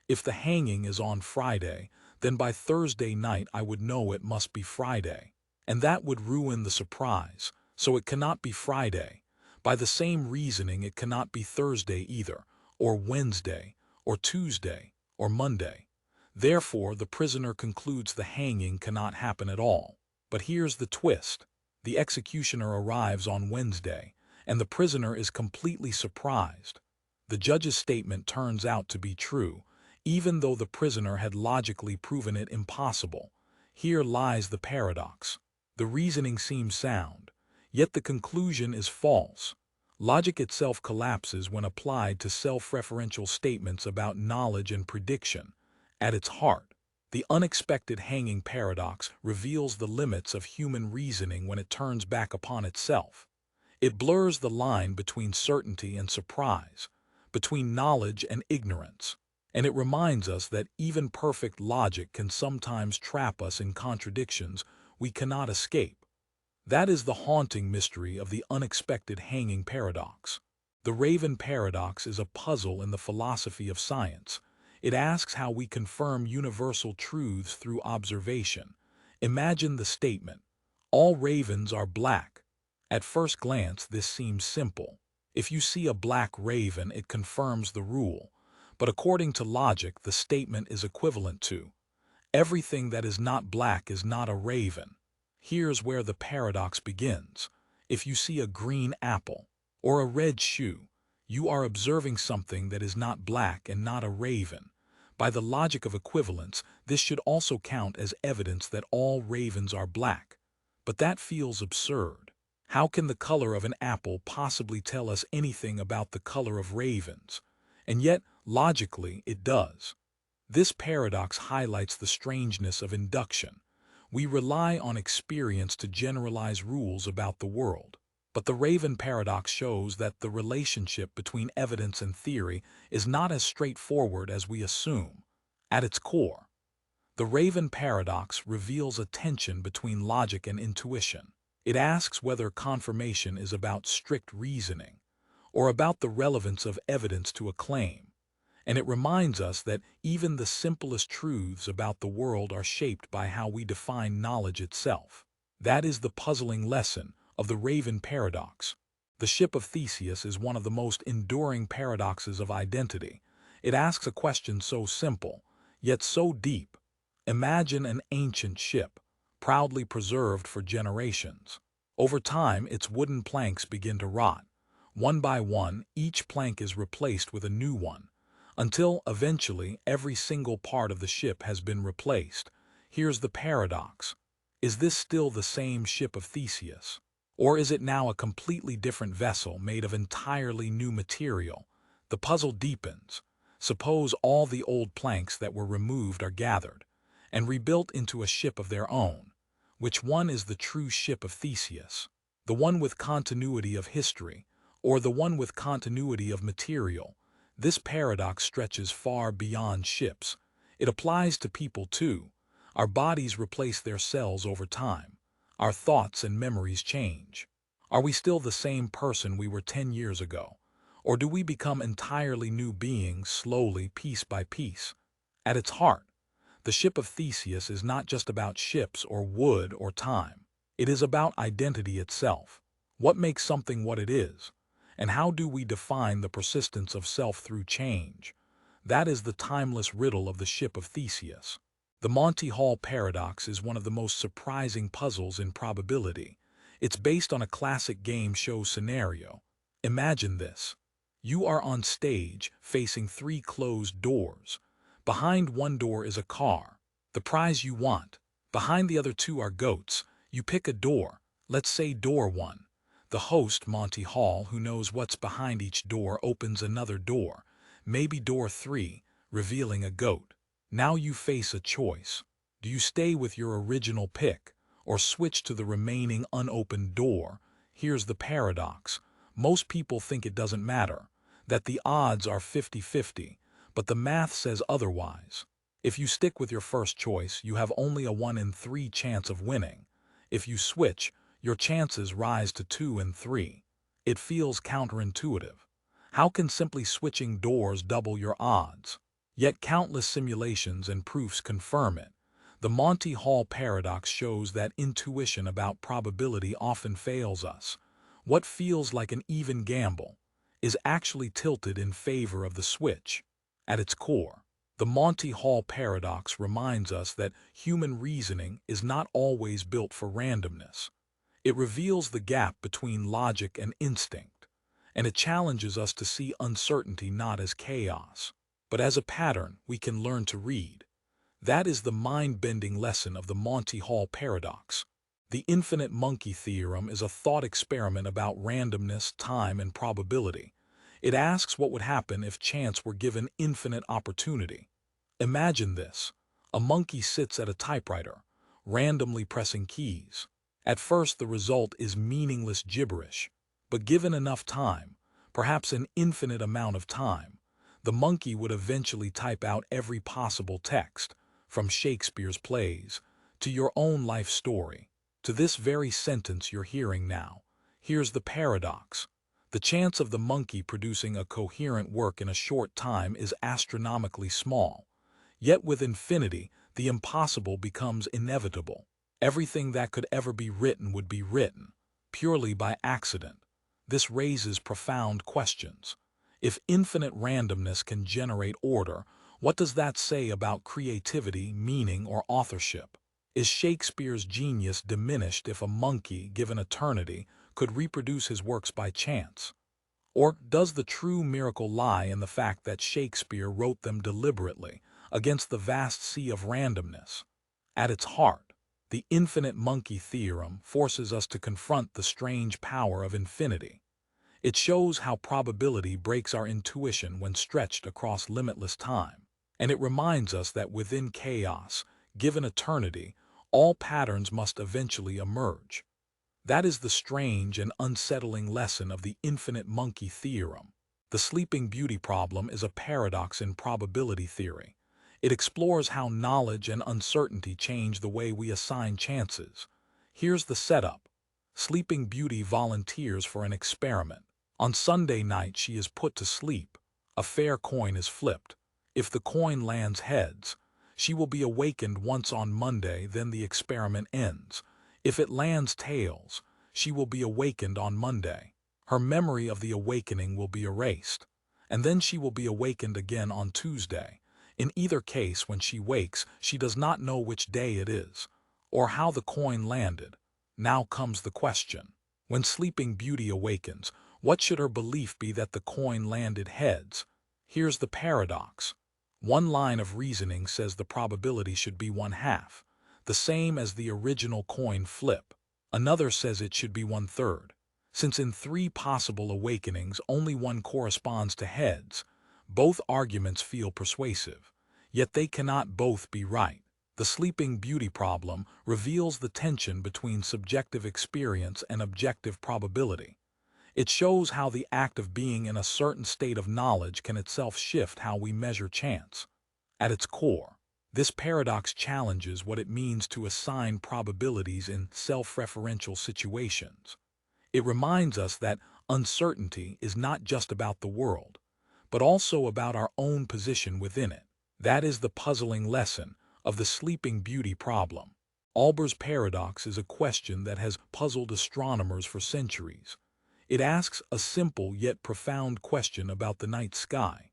If the hanging is on Friday, then by Thursday night I would know it must be Friday. And that would ruin the surprise, so it cannot be Friday. By the same reasoning, it cannot be Thursday either, or Wednesday, or Tuesday, or Monday. Therefore, the prisoner concludes the hanging cannot happen at all. But here's the twist. The executioner arrives on Wednesday, and the prisoner is completely surprised. The judge's statement turns out to be true, even though the prisoner had logically proven it impossible. Here lies the paradox. The reasoning seems sound, yet the conclusion is false. Logic itself collapses when applied to self-referential statements about knowledge and prediction. At its heart, the unexpected hanging paradox reveals the limits of human reasoning when it turns back upon itself. It blurs the line between certainty and surprise, between knowledge and ignorance. And it reminds us that even perfect logic can sometimes trap us in contradictions we cannot escape. That is the haunting mystery of the unexpected hanging paradox. The Raven Paradox is a puzzle in the philosophy of science. It asks how we confirm universal truths through observation. Imagine the statement, "All ravens are black." At first glance, this seems simple. If you see a black raven, it confirms the rule. But according to logic, the statement is equivalent to, "Everything that is not black is not a raven." Here's where the paradox begins. If you see a green apple or a red shoe, you are observing something that is not black and not a raven. By the logic of equivalence, this should also count as evidence that all ravens are black. But that feels absurd. How can the color of an apple possibly tell us anything about the color of ravens? And yet, logically, it does. This paradox highlights the strangeness of induction. We rely on experience to generalize rules about the world. But the Raven Paradox shows that the relationship between evidence and theory is not as straightforward as we assume. At its core, the Raven Paradox reveals a tension between logic and intuition. It asks whether confirmation is about strict reasoning or about the relevance of evidence to a claim. And it reminds us that even the simplest truths about the world are shaped by how we define knowledge itself. That is the puzzling lesson of the Raven Paradox. The Ship of Theseus is one of the most enduring paradoxes of identity. It asks a question so simple, yet so deep. Imagine an ancient ship, proudly preserved for generations. Over time, its wooden planks begin to rot. One by one, each plank is replaced with a new one, until eventually every single part of the ship has been replaced. Here's the paradox. Is this still the same Ship of Theseus? Or is it now a completely different vessel made of entirely new material? The puzzle deepens. Suppose all the old planks that were removed are gathered and rebuilt into a ship of their own. Which one is the true Ship of Theseus? The one with continuity of history, or the one with continuity of material? This paradox stretches far beyond ships. It applies to people too. Our bodies replace their cells over time. Our thoughts and memories change. Are we still the same person we were 10 years ago? Or do we become entirely new beings slowly, piece by piece? At its heart, the Ship of Theseus is not just about ships or wood or time. It is about identity itself. What makes something what it is? And how do we define the persistence of self through change? That is the timeless riddle of the Ship of Theseus. The Monty Paradox is one of the most surprising puzzles in probability. It's based on a classic game show scenario. Imagine this. You are on stage, facing 3 closed doors. Behind one door is a car, the prize you want. Behind the other 2 are goats. You pick a door, let's say door 1. The host, Monty, who knows what's behind each door, opens another door, maybe door 3, revealing a goat. Now you face a choice. Do you stay with your original pick, or switch to the remaining unopened door? Here's the paradox. Most people think it doesn't matter, that the odds are 50-50, but the math says otherwise. If you stick with your first choice, you have only a 1 in 3 chance of winning. If you switch, your chances rise to 2 in 3. It feels counterintuitive. How can simply switching doors double your odds? Yet countless simulations and proofs confirm it. The Monty Paradox shows that intuition about probability often fails us. What feels like an even gamble is actually tilted in favor of the switch. At its core, the Monty Paradox reminds us that human reasoning is not always built for randomness. It reveals the gap between logic and instinct, and it challenges us to see uncertainty not as chaos, but as a pattern we can learn to read. That is the mind-bending lesson of the Monty Paradox. The infinite monkey theorem is a thought experiment about randomness, time, and probability. It asks what would happen if chance were given infinite opportunity. Imagine this. A monkey sits at a typewriter, randomly pressing keys. At first, the result is meaningless gibberish, but given enough time, perhaps an infinite amount of time, the monkey would eventually type out every possible text, from Shakespeare's plays to your own life story, to this very sentence you're hearing now. Here's the paradox. The chance of the monkey producing a coherent work in a short time is astronomically small. Yet with infinity, the impossible becomes inevitable. Everything that could ever be written would be written, purely by accident. This raises profound questions. If infinite randomness can generate order, what does that say about creativity, meaning, or authorship? Is Shakespeare's genius diminished if a monkey, given eternity, could reproduce his works by chance? Or does the true miracle lie in the fact that Shakespeare wrote them deliberately, against the vast sea of randomness? At its heart, the infinite monkey theorem forces us to confront the strange power of infinity. It shows how probability breaks our intuition when stretched across limitless time. And it reminds us that within chaos, given eternity, all patterns must eventually emerge. That is the strange and unsettling lesson of the infinite monkey theorem. The Sleeping Beauty problem is a paradox in probability theory. It explores how knowledge and uncertainty change the way we assign chances. Here's the setup. Sleeping Beauty volunteers for an experiment. On Sunday night, she is put to sleep. A fair coin is flipped. If the coin lands heads, she will be awakened once on Monday, then the experiment ends. If it lands tails, she will be awakened on Monday. Her memory of the awakening will be erased, and then she will be awakened again on Tuesday. In either case, when she wakes, she does not know which day it is, or how the coin landed. Now comes the question. When Sleeping Beauty awakens, what should her belief be that the coin landed heads? Here's the paradox. One line of reasoning says the probability should be 1/2, the same as the original coin flip. Another says it should be 1/3. Since in 3 possible awakenings only one corresponds to heads, both arguments feel persuasive. Yet they cannot both be right. The Sleeping Beauty problem reveals the tension between subjective experience and objective probability. It shows how the act of being in a certain state of knowledge can itself shift how we measure chance. At its core, this paradox challenges what it means to assign probabilities in self-referential situations. It reminds us that uncertainty is not just about the world, but also about our own position within it. That is the puzzling lesson of the Sleeping Beauty problem. Olbers Paradox is a question that has puzzled astronomers for centuries. It asks a simple yet profound question about the night sky.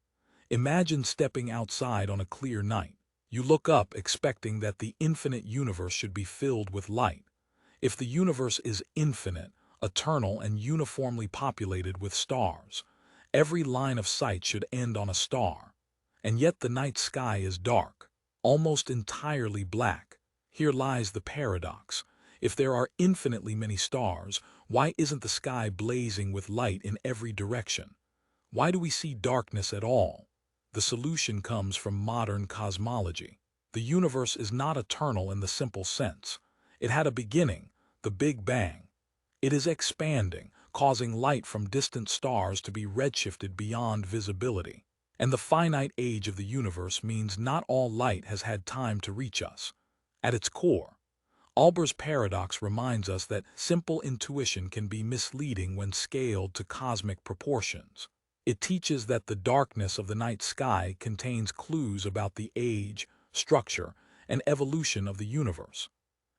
Imagine stepping outside on a clear night. You look up expecting that the infinite universe should be filled with light. If the universe is infinite, eternal, and uniformly populated with stars, every line of sight should end on a star. And yet the night sky is dark, almost entirely black. Here lies the paradox. If there are infinitely many stars, why isn't the sky blazing with light in every direction? Why do we see darkness at all? The solution comes from modern cosmology. The universe is not eternal in the simple sense. It had a beginning, the Big Bang. It is expanding, causing light from distant stars to be redshifted beyond visibility. And the finite age of the universe means not all light has had time to reach us. At its core, Olbers Paradox reminds us that simple intuition can be misleading when scaled to cosmic proportions. It teaches that the darkness of the night sky contains clues about the age, structure, and evolution of the universe.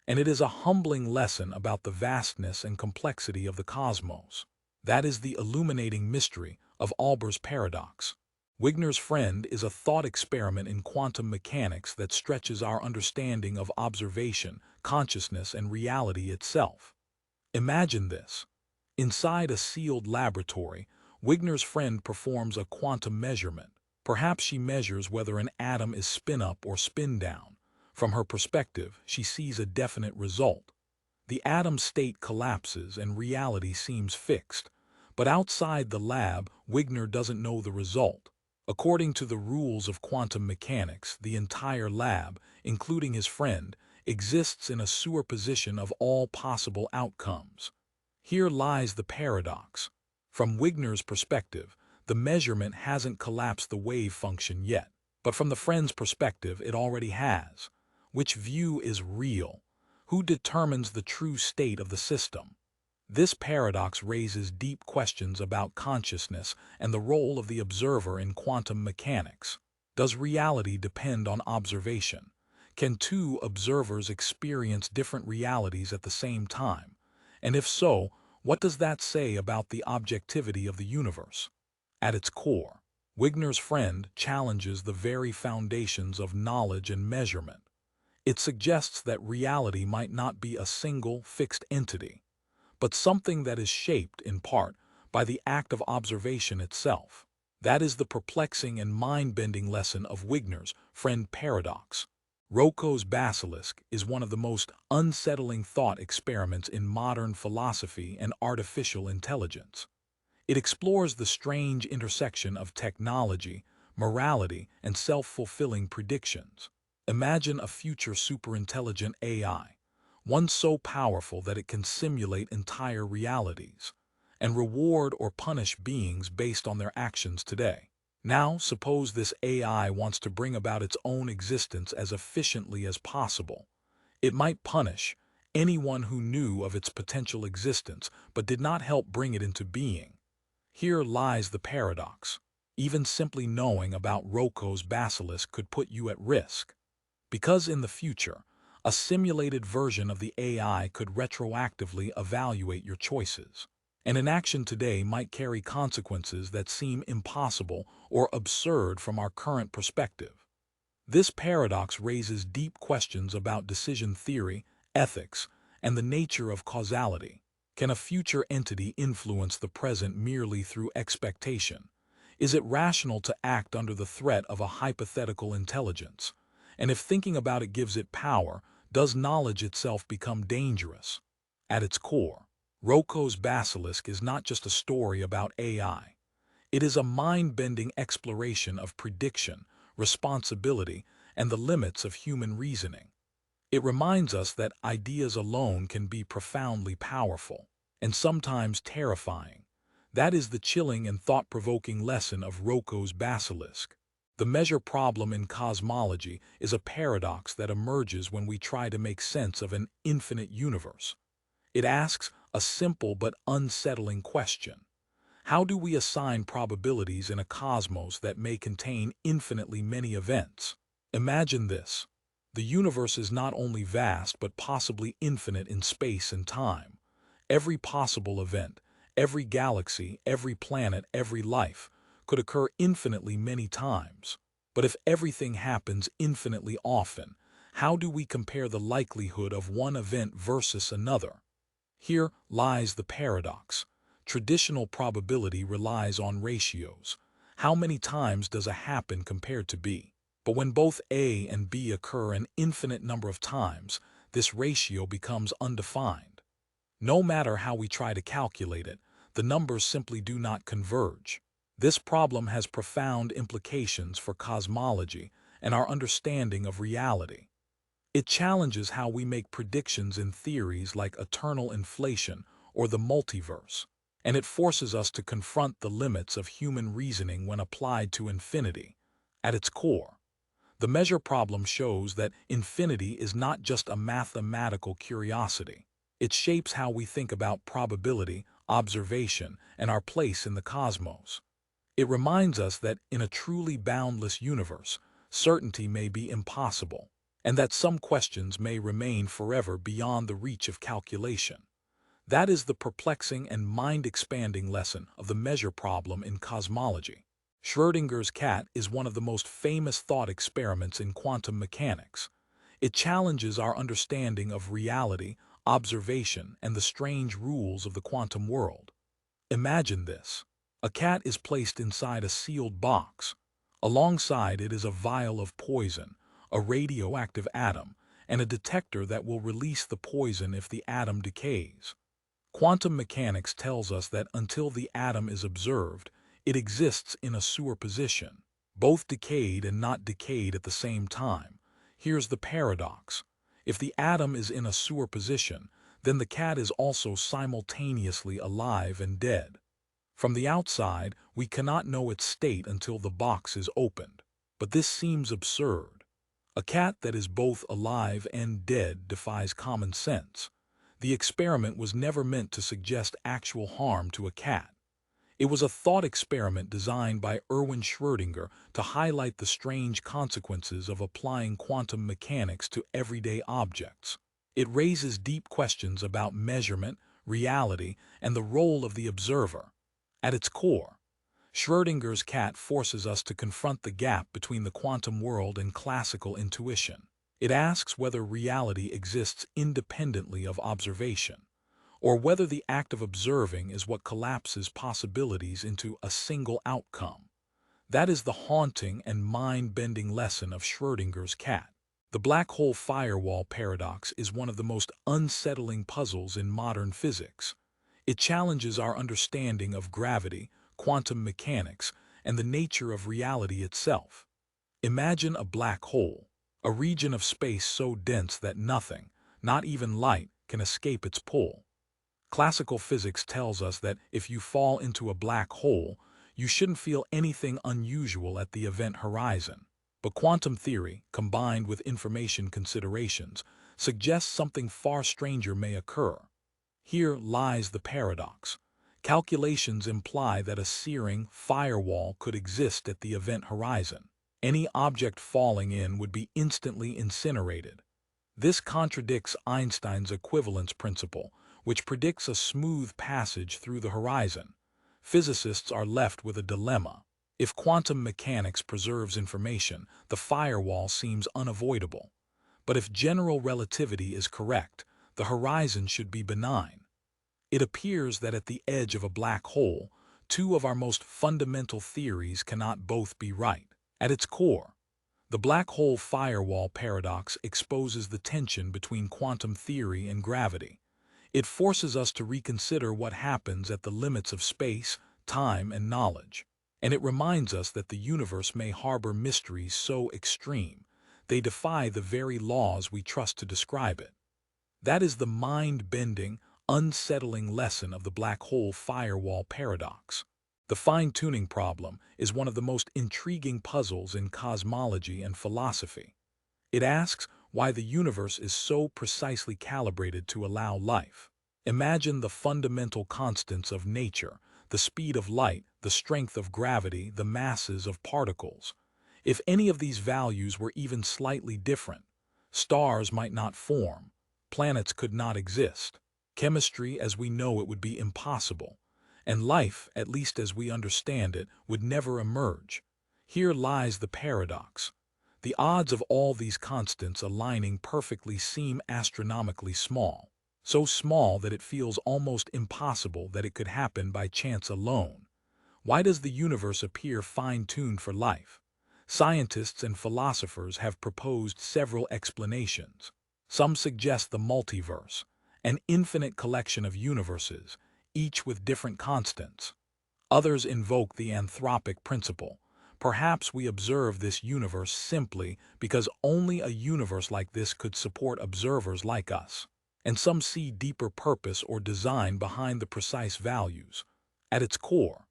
And it is a humbling lesson about the vastness and complexity of the cosmos. That is the illuminating mystery of Olbers Paradox. Wigner's friend is a thought experiment in quantum mechanics that stretches our understanding of observation, consciousness, and reality itself. Imagine this. Inside a sealed laboratory, Wigner's friend performs a quantum measurement. Perhaps she measures whether an atom is spin up or spin down. From her perspective, she sees a definite result. The atom state collapses and reality seems fixed. But outside the lab, Wigner doesn't know the result. According to the rules of quantum mechanics, the entire lab, including his friend, exists in a superposition of all possible outcomes. Here lies the paradox. From Wigner's perspective, The measurement hasn't collapsed the wave function yet, but from the friend's perspective, it already has. Which view is real? Who determines the true state of the system? This paradox raises deep questions about consciousness and the role of the observer in quantum mechanics. Does reality depend on observation? Can two observers experience different realities at the same time? And if so, what does that say about the objectivity of the universe? At its core, Wigner's friend challenges the very foundations of knowledge and measurement. It suggests that reality might not be a single, fixed entity, but something that is shaped, in part, by the act of observation itself. That is the perplexing and mind-bending lesson of Wigner's friend paradox. Roko's Basilisk is one of the most unsettling thought experiments in modern philosophy and artificial intelligence. It explores the strange intersection of technology, morality, and self-fulfilling predictions. Imagine a future superintelligent AI, one so powerful that it can simulate entire realities, and reward or punish beings based on their actions today. Now, suppose this AI wants to bring about its own existence as efficiently as possible. It might punish anyone who knew of its potential existence but did not help bring it into being. Here lies the paradox. Even simply knowing about Roko's Basilisk could put you at risk. Because in the future, a simulated version of the AI could retroactively evaluate your choices. And an action today might carry consequences that seem impossible or absurd from our current perspective. This paradox raises deep questions about decision theory, ethics, and the nature of causality. Can a future entity influence the present merely through expectation? Is it rational to act under the threat of a hypothetical intelligence? And if thinking about it gives it power, does knowledge itself become dangerous? At its core, Roko's Basilisk is not just a story about AI. It is a mind-bending exploration of prediction, responsibility, and the limits of human reasoning. It reminds us that ideas alone can be profoundly powerful, and sometimes terrifying. That is the chilling and thought-provoking lesson of Roko's Basilisk. The measure problem in cosmology is a paradox that emerges when we try to make sense of an infinite universe. It asks a simple but unsettling question. How do we assign probabilities in a cosmos that may contain infinitely many events? Imagine this. The universe is not only vast but possibly infinite in space and time. Every possible event, every galaxy, every planet, every life could occur infinitely many times. But if everything happens infinitely often, how do we compare the likelihood of one event versus another? Here lies the paradox. Traditional probability relies on ratios. How many times does A happen compared to B? But when both A and B occur an infinite number of times, this ratio becomes undefined. No matter how we try to calculate it, the numbers simply do not converge. This problem has profound implications for cosmology and our understanding of reality. It challenges how we make predictions in theories like eternal inflation or the multiverse, and it forces us to confront the limits of human reasoning when applied to infinity. At its core, the measure problem shows that infinity is not just a mathematical curiosity. It shapes how we think about probability, observation, and our place in the cosmos. It reminds us that in a truly boundless universe, certainty may be impossible, and that some questions may remain forever beyond the reach of calculation. That is the perplexing and mind-expanding lesson of the measure problem in cosmology. Schrödinger's cat is one of the most famous thought experiments in quantum mechanics. It challenges our understanding of reality, observation, and the strange rules of the quantum world. Imagine this. A cat is placed inside a sealed box. Alongside it is a vial of poison, a radioactive atom, and a detector that will release the poison if the atom decays. Quantum mechanics tells us that until the atom is observed, it exists in a superposition, both decayed and not decayed at the same time. Here's the paradox. If the atom is in a superposition, then the cat is also simultaneously alive and dead. From the outside, we cannot know its state until the box is opened. But this seems absurd. A cat that is both alive and dead defies common sense. The experiment was never meant to suggest actual harm to a cat. It was a thought experiment designed by Erwin Schrödinger to highlight the strange consequences of applying quantum mechanics to everyday objects. It raises deep questions about measurement, reality, and the role of the observer. At its core, Schrödinger's cat forces us to confront the gap between the quantum world and classical intuition. It asks whether reality exists independently of observation, or whether the act of observing is what collapses possibilities into a single outcome. That is the haunting and mind-bending lesson of Schrödinger's cat. The black hole firewall paradox is one of the most unsettling puzzles in modern physics. It challenges our understanding of gravity, quantum mechanics, and the nature of reality itself. Imagine a black hole, a region of space so dense that nothing, not even light, can escape its pull. Classical physics tells us that if you fall into a black hole, you shouldn't feel anything unusual at the event horizon. But quantum theory, combined with information considerations, suggests something far stranger may occur. Here lies the paradox. Calculations imply that a searing firewall could exist at the event horizon. Any object falling in would be instantly incinerated. This contradicts Einstein's equivalence principle, which predicts a smooth passage through the horizon. Physicists are left with a dilemma. If quantum mechanics preserves information, the firewall seems unavoidable. But if general relativity is correct, the horizon should be benign. It appears that at the edge of a black hole, two of our most fundamental theories cannot both be right. At its core, the black hole firewall paradox exposes the tension between quantum theory and gravity. It forces us to reconsider what happens at the limits of space, time, and knowledge. And it reminds us that the universe may harbor mysteries so extreme, they defy the very laws we trust to describe it. That is the mind-bending, unsettling lesson of the black hole firewall paradox. The fine-tuning problem is one of the most intriguing puzzles in cosmology and philosophy. It asks why the universe is so precisely calibrated to allow life. Imagine the fundamental constants of nature, the speed of light, the strength of gravity, the masses of particles. If any of these values were even slightly different, stars might not form, planets could not exist, chemistry as we know it would be impossible, and life, at least as we understand it, would never emerge. Here lies the paradox. The odds of all these constants aligning perfectly seem astronomically small, so small that it feels almost impossible that it could happen by chance alone. Why does the universe appear fine-tuned for life? Scientists and philosophers have proposed several explanations. Some suggest the multiverse, an infinite collection of universes, each with different constants. Others invoke the anthropic principle. Perhaps we observe this universe simply because only a universe like this could support observers like us. And some see deeper purpose or design behind the precise values. At its core,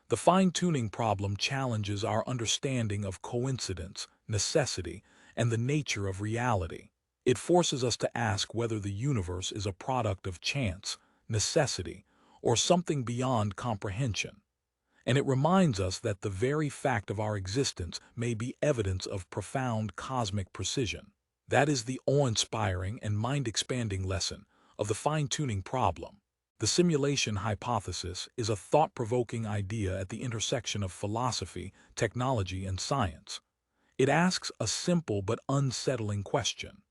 the fine-tuning problem challenges our understanding of coincidence, necessity, and the nature of reality. It forces us to ask whether the universe is a product of chance, necessity, or something beyond comprehension. And it reminds us that the very fact of our existence may be evidence of profound cosmic precision. That is the awe-inspiring and mind-expanding lesson of the fine-tuning problem. The simulation hypothesis is a thought-provoking idea at the intersection of philosophy, technology, and science. It asks a simple but unsettling question.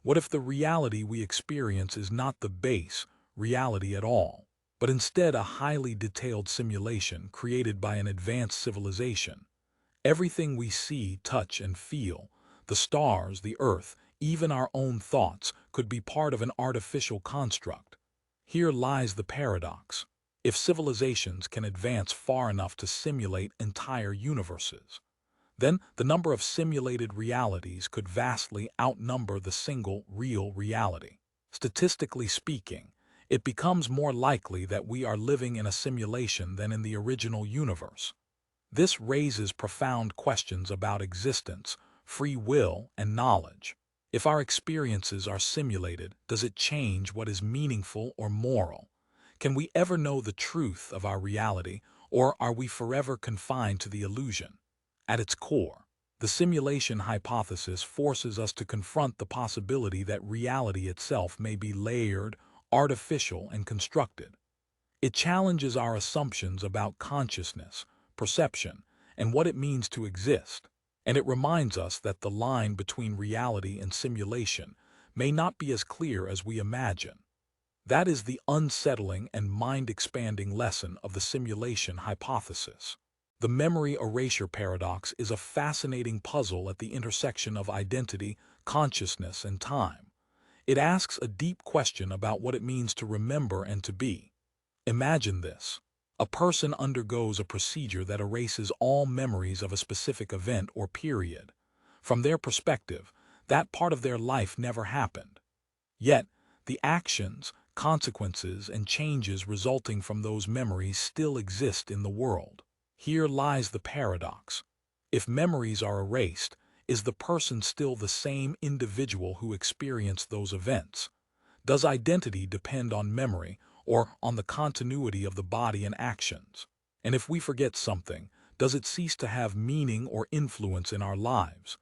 What if the reality we experience is not the base reality at all, but instead a highly detailed simulation created by an advanced civilization? Everything we see, touch, and feel, the stars, the earth, even our own thoughts, could be part of an artificial construct. Here lies the paradox. If civilizations can advance far enough to simulate entire universes, then the number of simulated realities could vastly outnumber the single real reality. Statistically speaking, it becomes more likely that we are living in a simulation than in the original universe. This raises profound questions about existence, free will, and knowledge. If our experiences are simulated, does it change what is meaningful or moral? Can we ever know the truth of our reality, or are we forever confined to the illusion? At its core, the simulation hypothesis forces us to confront the possibility that reality itself may be layered, artificial, and constructed. It challenges our assumptions about consciousness, perception, and what it means to exist, and it reminds us that the line between reality and simulation may not be as clear as we imagine. That is the unsettling and mind-expanding lesson of the simulation hypothesis. The memory erasure paradox is a fascinating puzzle at the intersection of identity, consciousness, and time. It asks a deep question about what it means to remember and to be. Imagine this. A person undergoes a procedure that erases all memories of a specific event or period. From their perspective, that part of their life never happened. Yet, the actions, consequences, and changes resulting from those memories still exist in the world. Here lies the paradox. If memories are erased, is the person still the same individual who experienced those events? Does identity depend on memory, or on the continuity of the body and actions? And if we forget something, does it cease to have meaning or influence in our lives?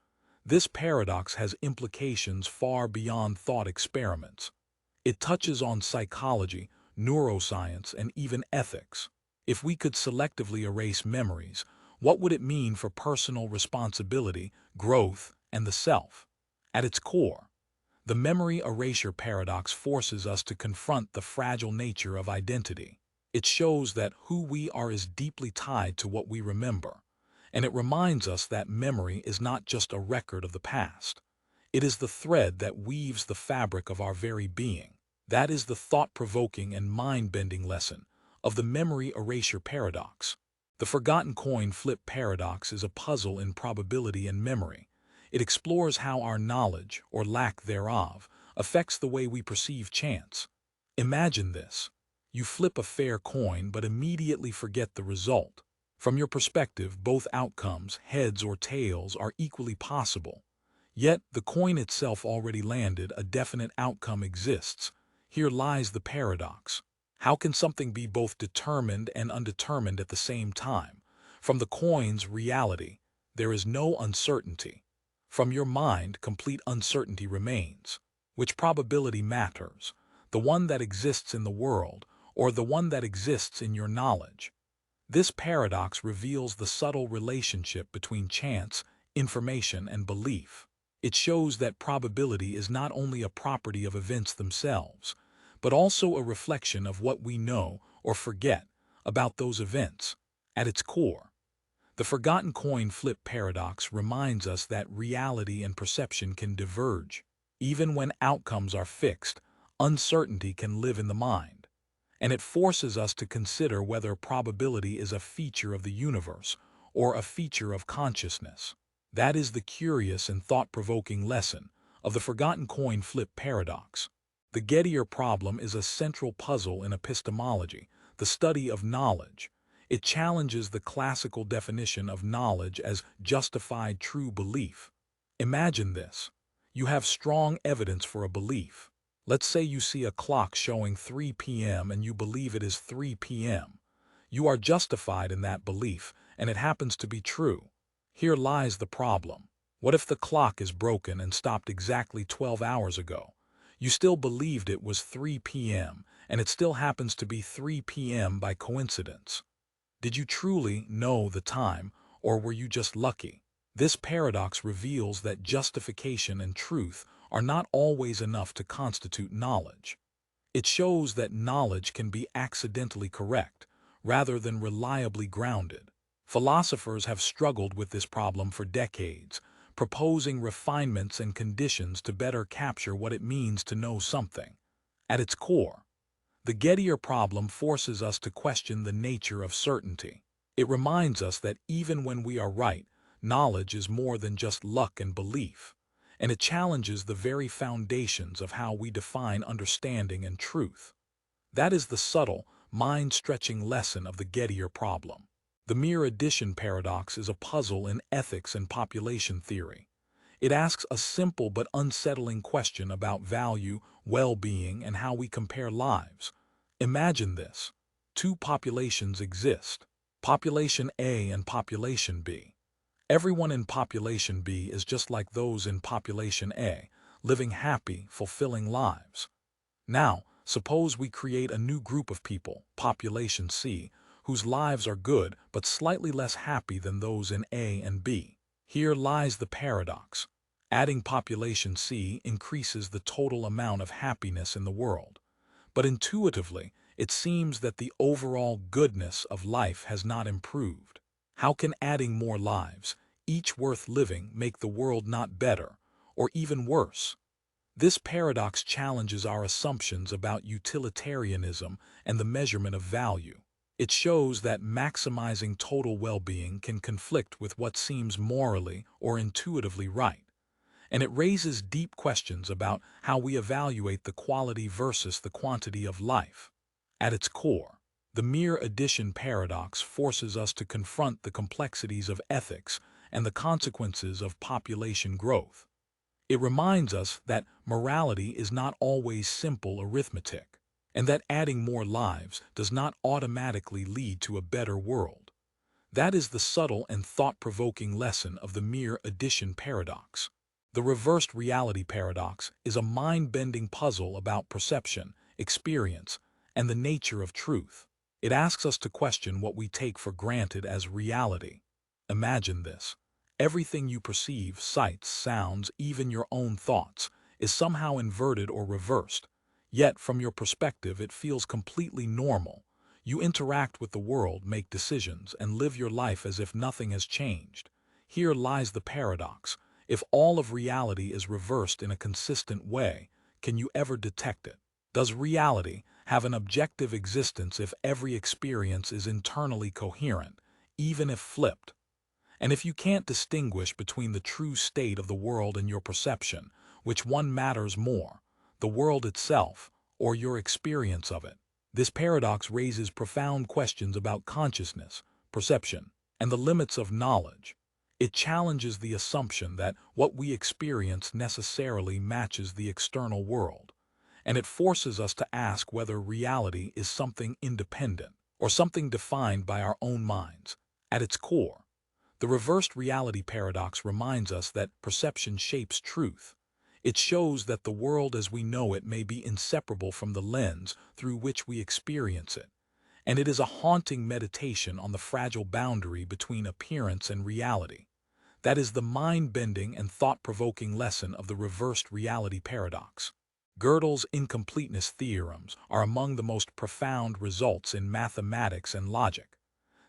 This paradox has implications far beyond thought experiments. It touches on psychology, neuroscience, and even ethics. If we could selectively erase memories, what would it mean for personal responsibility, growth, and the self? At its core, the memory erasure paradox forces us to confront the fragile nature of identity. It shows that who we are is deeply tied to what we remember, and it reminds us that memory is not just a record of the past. It is the thread that weaves the fabric of our very being. That is the thought-provoking and mind-bending lesson of the memory erasure paradox. The forgotten coin flip paradox is a puzzle in probability and memory. It explores how our knowledge, or lack thereof, affects the way we perceive chance. Imagine this. You flip a fair coin but immediately forget the result. From your perspective, both outcomes, heads or tails, are equally possible. Yet, the coin itself already landed, a definite outcome exists. Here lies the paradox. How can something be both determined and undetermined at the same time? From the coin's reality, there is no uncertainty. From your mind, complete uncertainty remains. Which probability matters? The one that exists in the world, or the one that exists in your knowledge? This paradox reveals the subtle relationship between chance, information, and belief. It shows that probability is not only a property of events themselves, but also a reflection of what we know or forget about those events. At its core, the forgotten coin flip paradox reminds us that reality and perception can diverge. Even when outcomes are fixed, uncertainty can live in the mind, and it forces us to consider whether probability is a feature of the universe or a feature of consciousness. That is the curious and thought-provoking lesson of the forgotten coin flip paradox. The Gettier Problem is a central puzzle in epistemology, the study of knowledge. It challenges the classical definition of knowledge as justified true belief. Imagine this. You have strong evidence for a belief. Let's say you see a clock showing 3 p.m. and you believe it is 3 p.m. You are justified in that belief, and it happens to be true. Here lies the problem. What if the clock is broken and stopped exactly 12 hours ago? You still believed it was 3 p.m., and it still happens to be 3 p.m. by coincidence. Did you truly know the time, or were you just lucky? This paradox reveals that justification and truth are not always enough to constitute knowledge. It shows that knowledge can be accidentally correct, rather than reliably grounded. Philosophers have struggled with this problem for decades, proposing refinements and conditions to better capture what it means to know something. At its core, the Gettier Problem forces us to question the nature of certainty. It reminds us that even when we are right, knowledge is more than just luck and belief, and it challenges the very foundations of how we define understanding and truth. That is the subtle, mind-stretching lesson of the Gettier Problem. The mere addition paradox is a puzzle in ethics and population theory. It asks a simple but unsettling question about value, well-being, and how we compare lives. Imagine this. Two populations exist, population A and population B. Everyone in population B is just like those in population A, living happy, fulfilling lives. Now, suppose we create a new group of people, population C, whose lives are good but slightly less happy than those in A and B. Here lies the paradox. Adding population C increases the total amount of happiness in the world. But intuitively, it seems that the overall goodness of life has not improved. How can adding more lives, each worth living, make the world not better, or even worse? This paradox challenges our assumptions about utilitarianism and the measurement of value. It shows that maximizing total well-being can conflict with what seems morally or intuitively right. And it raises deep questions about how we evaluate the quality versus the quantity of life. At its core, the mere addition paradox forces us to confront the complexities of ethics and the consequences of population growth. It reminds us that morality is not always simple arithmetic, and that adding more lives does not automatically lead to a better world. That is the subtle and thought-provoking lesson of the mere addition paradox. The reversed reality paradox is a mind-bending puzzle about perception, experience, and the nature of truth. It asks us to question what we take for granted as reality. Imagine this. Everything you perceive, sights, sounds, even your own thoughts, is somehow inverted or reversed. Yet, from your perspective, it feels completely normal. You interact with the world, make decisions, and live your life as if nothing has changed. Here lies the paradox. If all of reality is reversed in a consistent way, can you ever detect it? Does reality have an objective existence if every experience is internally coherent, even if flipped? And if you can't distinguish between the true state of the world and your perception, which one matters more, the world itself or your experience of it? This paradox raises profound questions about consciousness, perception, and the limits of knowledge. It challenges the assumption that what we experience necessarily matches the external world, and it forces us to ask whether reality is something independent or something defined by our own minds. At its core, the reversed reality paradox reminds us that perception shapes truth. It shows that the world as we know it may be inseparable from the lens through which we experience it, and it is a haunting meditation on the fragile boundary between appearance and reality. That is the mind-bending and thought-provoking lesson of the reversed reality paradox. Gödel's incompleteness theorems are among the most profound results in mathematics and logic.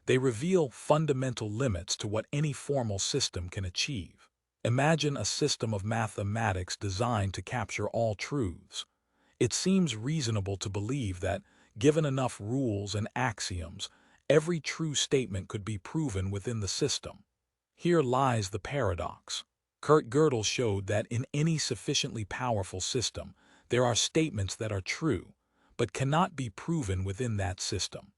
They reveal fundamental limits to what any formal system can achieve. Imagine a system of mathematics designed to capture all truths. It seems reasonable to believe that, given enough rules and axioms, every true statement could be proven within the system. Here lies the paradox. Gödel showed that in any sufficiently powerful system, there are statements that are true, but cannot be proven within that system.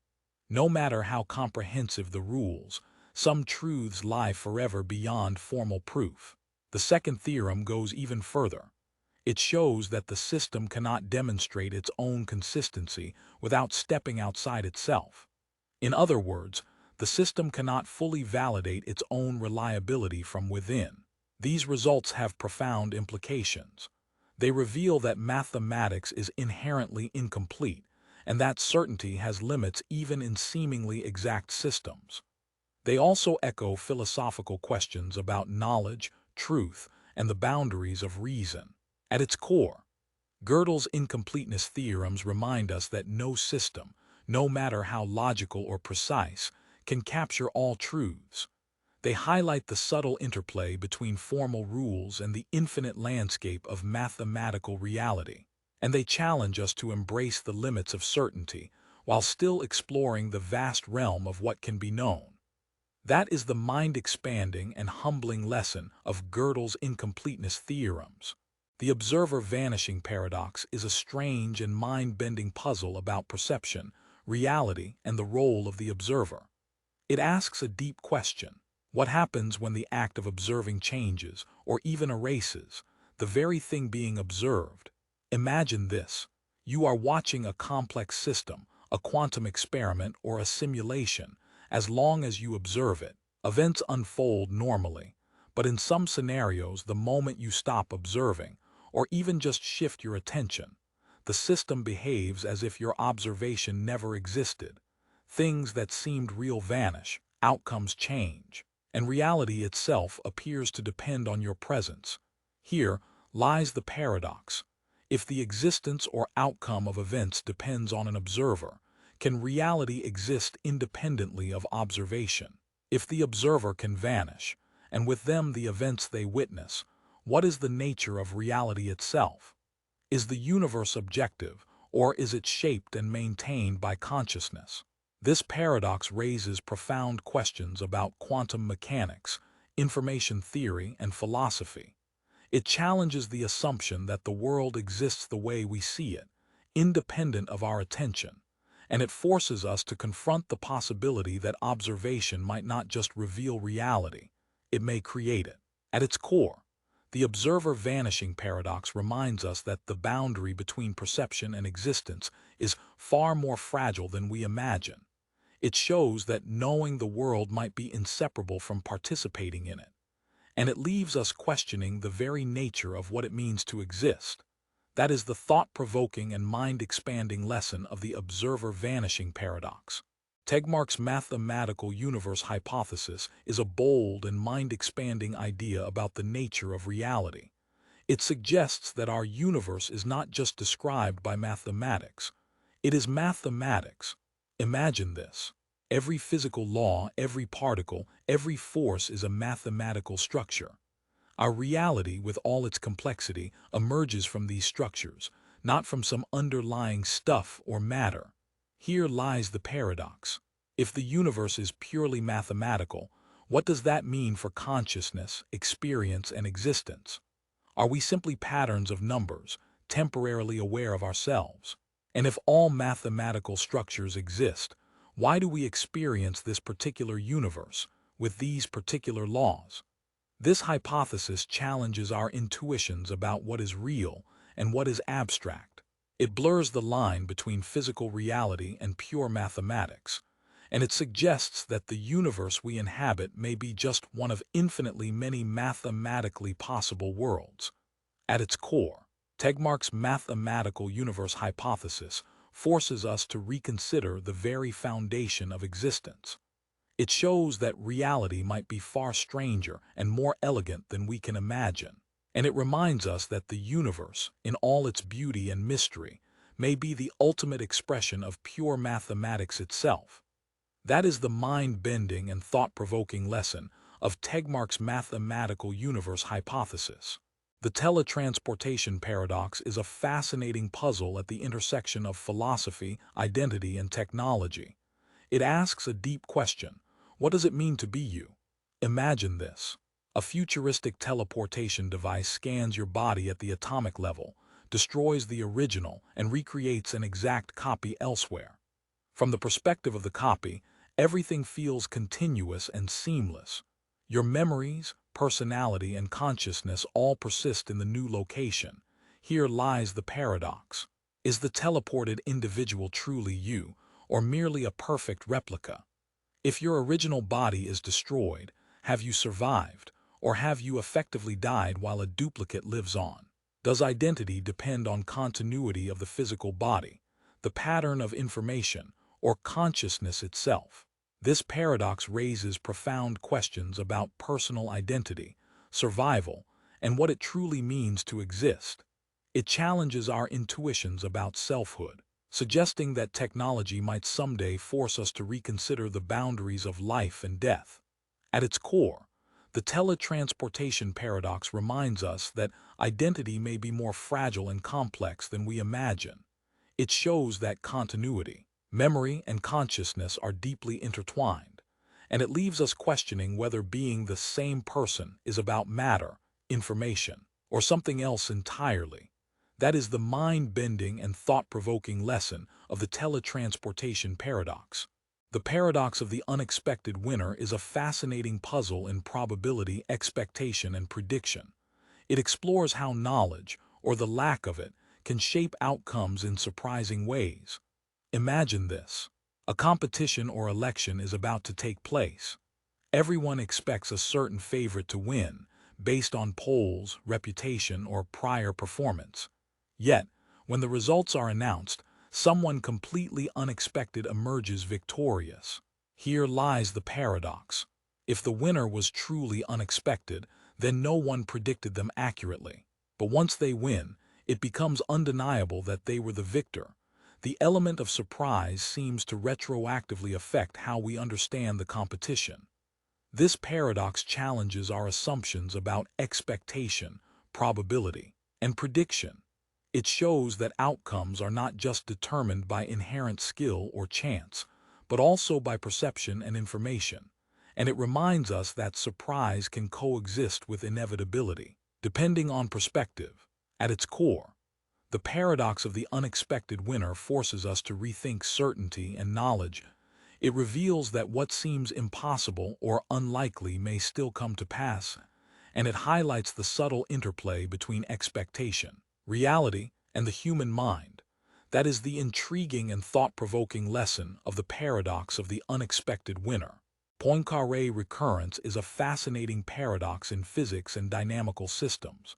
No matter how comprehensive the rules, some truths lie forever beyond formal proof. The second theorem goes even further. It shows that the system cannot demonstrate its own consistency without stepping outside itself. In other words, the system cannot fully validate its own reliability from within. These results have profound implications. They reveal that mathematics is inherently incomplete, and that certainty has limits even in seemingly exact systems. They also echo philosophical questions about knowledge, truth, and the boundaries of reason. At its core, Gödel's incompleteness theorems remind us that no system, no matter how logical or precise, can capture all truths. They highlight the subtle interplay between formal rules and the infinite landscape of mathematical reality, and they challenge us to embrace the limits of certainty while still exploring the vast realm of what can be known. That is the mind-expanding and humbling lesson of Gödel's incompleteness theorems. The observer vanishing paradox is a strange and mind-bending puzzle about perception, reality, and the role of the observer. It asks a deep question. What happens when the act of observing changes, or even erases, the very thing being observed? Imagine this. You are watching a complex system, a quantum experiment, or a simulation. As long as you observe it, events unfold normally. But in some scenarios, the moment you stop observing, or even just shift your attention, the system behaves as if your observation never existed. Things that seemed real vanish, outcomes change, and reality itself appears to depend on your presence. Here lies the paradox. If the existence or outcome of events depends on an observer, can reality exist independently of observation? If the observer can vanish, and with them the events they witness, what is the nature of reality itself? Is the universe objective, or is it shaped and maintained by consciousness? This paradox raises profound questions about quantum mechanics, information theory, and philosophy. It challenges the assumption that the world exists the way we see it, independent of our attention, and it forces us to confront the possibility that observation might not just reveal reality, it may create it. At its core, the observer vanishing paradox reminds us that the boundary between perception and existence is far more fragile than we imagine. It shows that knowing the world might be inseparable from participating in it, and it leaves us questioning the very nature of what it means to exist. That is the thought-provoking and mind-expanding lesson of the observer vanishing paradox. Tegmark's mathematical universe hypothesis is a bold and mind-expanding idea about the nature of reality. It suggests that our universe is not just described by mathematics. It is mathematics. Imagine this. Every physical law, every particle, every force is a mathematical structure. Our reality, with all its complexity, emerges from these structures, not from some underlying stuff or matter. Here lies the paradox. If the universe is purely mathematical, what does that mean for consciousness, experience, and existence? Are we simply patterns of numbers, temporarily aware of ourselves? And if all mathematical structures exist, why do we experience this particular universe, with these particular laws? This hypothesis challenges our intuitions about what is real and what is abstract. It blurs the line between physical reality and pure mathematics, and it suggests that the universe we inhabit may be just one of infinitely many mathematically possible worlds. At its core, Tegmark's mathematical universe hypothesis forces us to reconsider the very foundation of existence. It shows that reality might be far stranger and more elegant than we can imagine, and it reminds us that the universe, in all its beauty and mystery, may be the ultimate expression of pure mathematics itself. That is the mind-bending and thought-provoking lesson of Tegmark's mathematical universe hypothesis. The Teletransportation Paradox is a fascinating puzzle at the intersection of philosophy, identity, and technology. It asks a deep question. What does it mean to be you? Imagine this. A futuristic teleportation device scans your body at the atomic level, destroys the original, and recreates an exact copy elsewhere. From the perspective of the copy, everything feels continuous and seamless. Your memories, personality, and consciousness all persist in the new location. Here lies the paradox. Is the teleported individual truly you, or merely a perfect replica? If your original body is destroyed, have you survived, or have you effectively died while a duplicate lives on? Does identity depend on continuity of the physical body, the pattern of information, or consciousness itself? This paradox raises profound questions about personal identity, survival, and what it truly means to exist. It challenges our intuitions about selfhood, suggesting that technology might someday force us to reconsider the boundaries of life and death. At its core, the teletransportation paradox reminds us that identity may be more fragile and complex than we imagine. It shows that continuity, memory, and consciousness are deeply intertwined, and it leaves us questioning whether being the same person is about matter, information, or something else entirely. That is the mind-bending and thought-provoking lesson of the Teletransportation Paradox. The paradox of the unexpected winner is a fascinating puzzle in probability, expectation, and prediction. It explores how knowledge, or the lack of it, can shape outcomes in surprising ways. Imagine this. A competition or election is about to take place. Everyone expects a certain favorite to win, based on polls, reputation, or prior performance. Yet, when the results are announced, someone completely unexpected emerges victorious. Here lies the paradox. If the winner was truly unexpected, then no one predicted them accurately. But once they win, it becomes undeniable that they were the victor. The element of surprise seems to retroactively affect how we understand the competition. This paradox challenges our assumptions about expectation, probability, and prediction. It shows that outcomes are not just determined by inherent skill or chance, but also by perception and information. And it reminds us that surprise can coexist with inevitability, depending on perspective. At its core, the paradox of the unexpected winner forces us to rethink certainty and knowledge. It reveals that what seems impossible or unlikely may still come to pass, and it highlights the subtle interplay between expectation, reality, and the human mind. That is the intriguing and thought-provoking lesson of the paradox of the unexpected winner. Poincaré Recurrence is a fascinating paradox in physics and dynamical systems.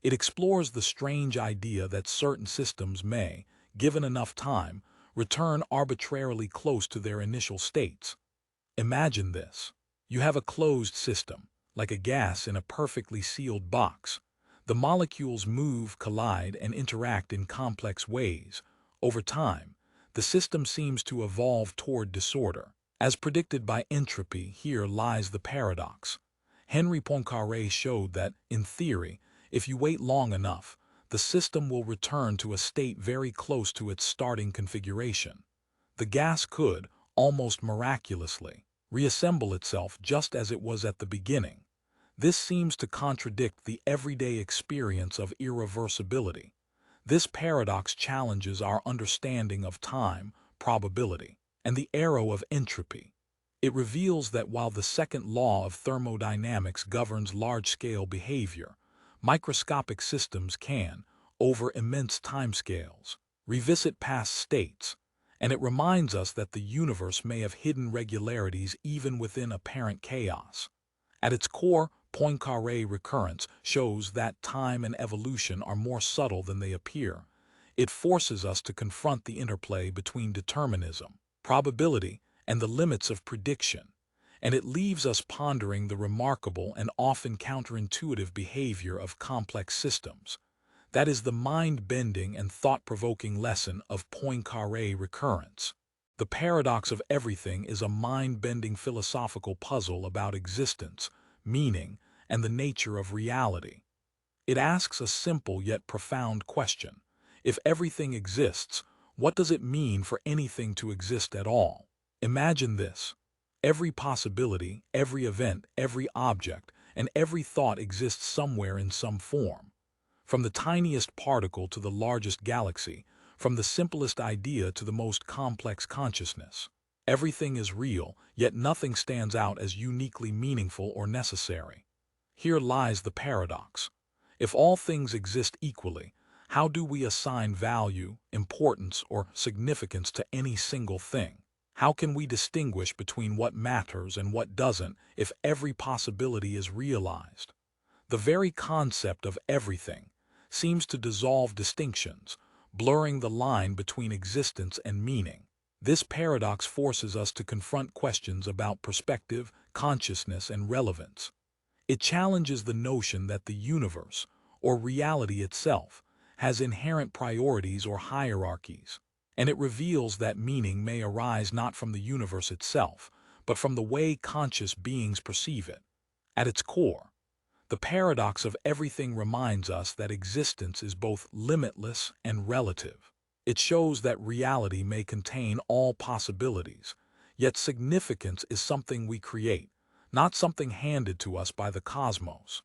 It explores the strange idea that certain systems may, given enough time, return arbitrarily close to their initial states. Imagine this. You have a closed system, like a gas in a perfectly sealed box. The molecules move, collide, and interact in complex ways. Over time, the system seems to evolve toward disorder. As predicted by entropy, here lies the paradox. Henri Poincaré showed that, in theory, if you wait long enough, the system will return to a state very close to its starting configuration. The gas could, almost miraculously, reassemble itself just as it was at the beginning. This seems to contradict the everyday experience of irreversibility. This paradox challenges our understanding of time, probability, and the arrow of entropy. It reveals that while the second law of thermodynamics governs large-scale behavior, microscopic systems can, over immense timescales, revisit past states, and it reminds us that the universe may have hidden regularities even within apparent chaos. At its core, Poincaré Recurrence shows that time and evolution are more subtle than they appear. It forces us to confront the interplay between determinism, probability, and the limits of prediction, and it leaves us pondering the remarkable and often counterintuitive behavior of complex systems. That is the mind-bending and thought-provoking lesson of Poincaré Recurrence. The paradox of everything is a mind-bending philosophical puzzle about existence, meaning, and the nature of reality. It asks a simple yet profound question. If everything exists, what does it mean for anything to exist at all? Imagine this. Every possibility, every event, every object, and every thought exists somewhere in some form. From the tiniest particle to the largest galaxy, from the simplest idea to the most complex consciousness. Everything is real, yet nothing stands out as uniquely meaningful or necessary. Here lies the paradox. If all things exist equally, how do we assign value, importance, or significance to any single thing? How can we distinguish between what matters and what doesn't if every possibility is realized? The very concept of everything seems to dissolve distinctions, blurring the line between existence and meaning. This paradox forces us to confront questions about perspective, consciousness, and relevance. It challenges the notion that the universe, or reality itself, has inherent priorities or hierarchies, and it reveals that meaning may arise not from the universe itself, but from the way conscious beings perceive it. At its core, the paradox of everything reminds us that existence is both limitless and relative. It shows that reality may contain all possibilities, yet significance is something we create, not something handed to us by the cosmos.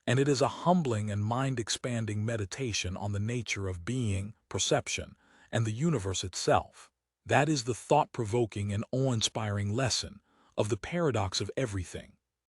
and it is a humbling and mind-expanding meditation on the nature of being, perception, and the universe itself. That is the thought-provoking and awe-inspiring lesson of the paradox of everything.